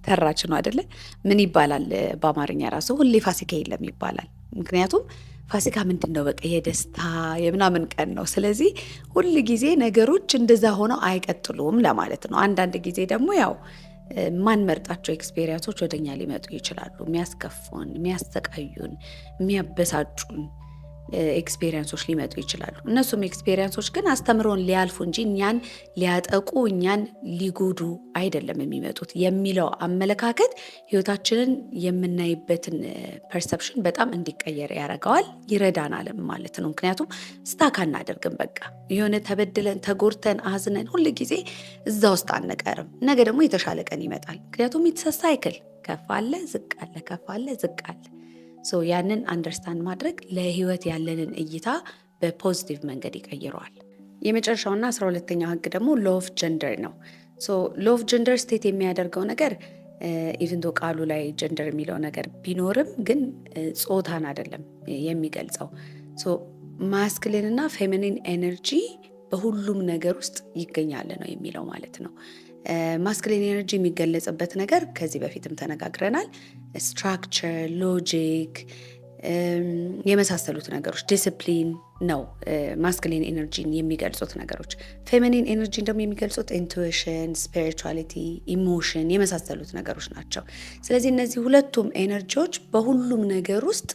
ተራች ነው አይደለ? ምን ይባላል በአማርኛ ራሱ ሁሌ ፋሲካ የለም ይባላል። ምክንያቱም ፋሲካ ምንድን ነው? በቃ የደስታ የምናምን ቀን ነው። ስለዚህ ሁል ጊዜ ነገሮች እንደዛ ሆነው አይቀጥሉም ለማለት ነው። አንዳንድ ጊዜ ደግሞ ያው ማንመርጣቸው ኤክስፔሪየንሶች ወደኛ ሊመጡ ይችላሉ። የሚያስከፉን፣ የሚያሰቃዩን፣ የሚያበሳጩን ኤክስፔሪየንሶች ሊመጡ ይችላሉ። እነሱም ኤክስፔሪየንሶች ግን አስተምሮን ሊያልፉ እንጂ እኛን ሊያጠቁ እኛን ሊጎዱ አይደለም የሚመጡት የሚለው አመለካከት ህይወታችንን የምናይበትን ፐርሰፕሽን በጣም እንዲቀየር ያደርገዋል፣ ይረዳናልም ማለት ነው። ምክንያቱም ስታክ አናደርግም። በቃ የሆነ ተበድለን ተጎድተን አዝነን ሁል ጊዜ እዛ ውስጥ አንቀርም። ነገ ደግሞ የተሻለ ቀን ይመጣል። ምክንያቱም ኢትስ ሳይክል፣ ከፍ አለ ዝቅ አለ፣ ከፍ አለ ዝቅ አለ። ሶ ያንን አንደርስታንድ ማድረግ ለህይወት ያለንን እይታ በፖዚቲቭ መንገድ ይቀይረዋል። የመጨረሻውና 12ኛው ህግ ደግሞ ሎ ኦፍ ጀንደር ነው። ሶ ሎ ኦፍ ጀንደር ስቴት የሚያደርገው ነገር ኢቭን ዶ ቃሉ ላይ ጀንደር የሚለው ነገር ቢኖርም ግን ጾታን አይደለም የሚገልጸው። ሶ ማስክሊን እና ፌሚኒን ኤነርጂ በሁሉም ነገር ውስጥ ይገኛል ነው የሚለው ማለት ነው። ማስክሊን ኤነርጂ የሚገለጽበት ነገር ከዚህ በፊትም ተነጋግረናል። ስትራክቸር፣ ሎጂክ የመሳሰሉት ነገሮች፣ ዲስፕሊን ነው ማስክሊን ኤነርጂን የሚገልጹት ነገሮች። ፌሚኒን ኤነርጂን ደግሞ የሚገልጹት ኢንቱዊሽን፣ ስፒሪቹዋሊቲ፣ ኢሞሽን የመሳሰሉት ነገሮች ናቸው። ስለዚህ እነዚህ ሁለቱም ኤነርጂዎች በሁሉም ነገር ውስጥ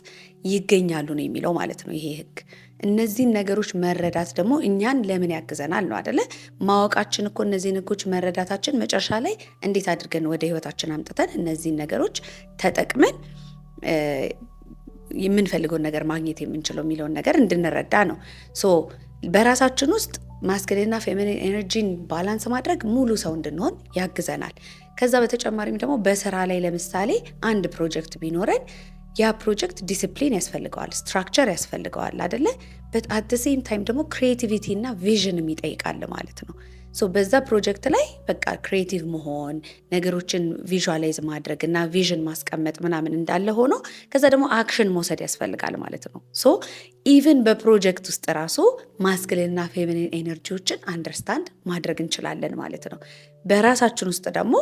ይገኛሉ ነው የሚለው ማለት ነው ይሄ ህግ። እነዚህን ነገሮች መረዳት ደግሞ እኛን ለምን ያግዘናል ነው አይደለ? ማወቃችን እኮ እነዚህን ህጎች መረዳታችን መጨረሻ ላይ እንዴት አድርገን ወደ ህይወታችን አምጥተን እነዚህን ነገሮች ተጠቅመን የምንፈልገውን ነገር ማግኘት የምንችለው የሚለውን ነገር እንድንረዳ ነው። ሶ በራሳችን ውስጥ ማስክሊንና ፌሚኒን ኤነርጂን ባላንስ ማድረግ ሙሉ ሰው እንድንሆን ያግዘናል። ከዛ በተጨማሪም ደግሞ በስራ ላይ ለምሳሌ አንድ ፕሮጀክት ቢኖረን ያ ፕሮጀክት ዲሲፕሊን ያስፈልገዋል፣ ስትራክቸር ያስፈልገዋል አይደለ? በት አት ዘ ሴም ታይም ደግሞ ክሪኤቲቪቲ እና ቪዥንም ይጠይቃል ማለት ነው። ሶ በዛ ፕሮጀክት ላይ በቃ ክሬቲቭ መሆን ነገሮችን ቪዥዋላይዝ ማድረግ እና ቪዥን ማስቀመጥ ምናምን እንዳለ ሆኖ ከዛ ደግሞ አክሽን መውሰድ ያስፈልጋል ማለት ነው። ሶ ኢቭን በፕሮጀክት ውስጥ ራሱ ማስክሊንና ፌሚኒን ኤነርጂዎችን አንደርስታንድ ማድረግ እንችላለን ማለት ነው። በራሳችን ውስጥ ደግሞ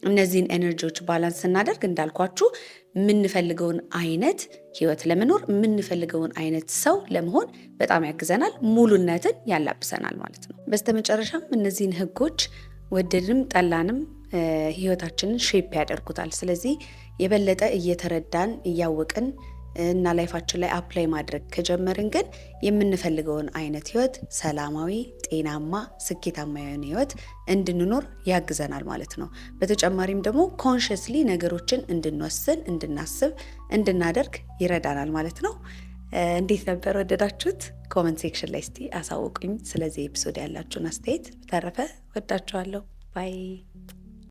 እነዚህን ኤነርጂዎች ባላንስ ስናደርግ እንዳልኳችሁ የምንፈልገውን አይነት ህይወት ለመኖር የምንፈልገውን አይነት ሰው ለመሆን በጣም ያግዘናል፣ ሙሉነትን ያላብሰናል ማለት ነው። በስተመጨረሻም እነዚህን ህጎች ወደድንም ጠላንም ህይወታችንን ሼፕ ያደርጉታል። ስለዚህ የበለጠ እየተረዳን እያወቅን እና ላይፋችን ላይ አፕላይ ማድረግ ከጀመርን ግን የምንፈልገውን አይነት ህይወት ሰላማዊ፣ ጤናማ፣ ስኬታማ የሆነ ህይወት እንድንኖር ያግዘናል ማለት ነው። በተጨማሪም ደግሞ ኮንሽስሊ ነገሮችን እንድንወስን፣ እንድናስብ፣ እንድናደርግ ይረዳናል ማለት ነው። እንዴት ነበር? ወደዳችሁት? ኮመንት ሴክሽን ላይ እስቲ አሳውቁኝ ስለዚህ ኤፒሶድ ያላችሁን አስተያየት። በተረፈ ወዳችኋለሁ። ባይ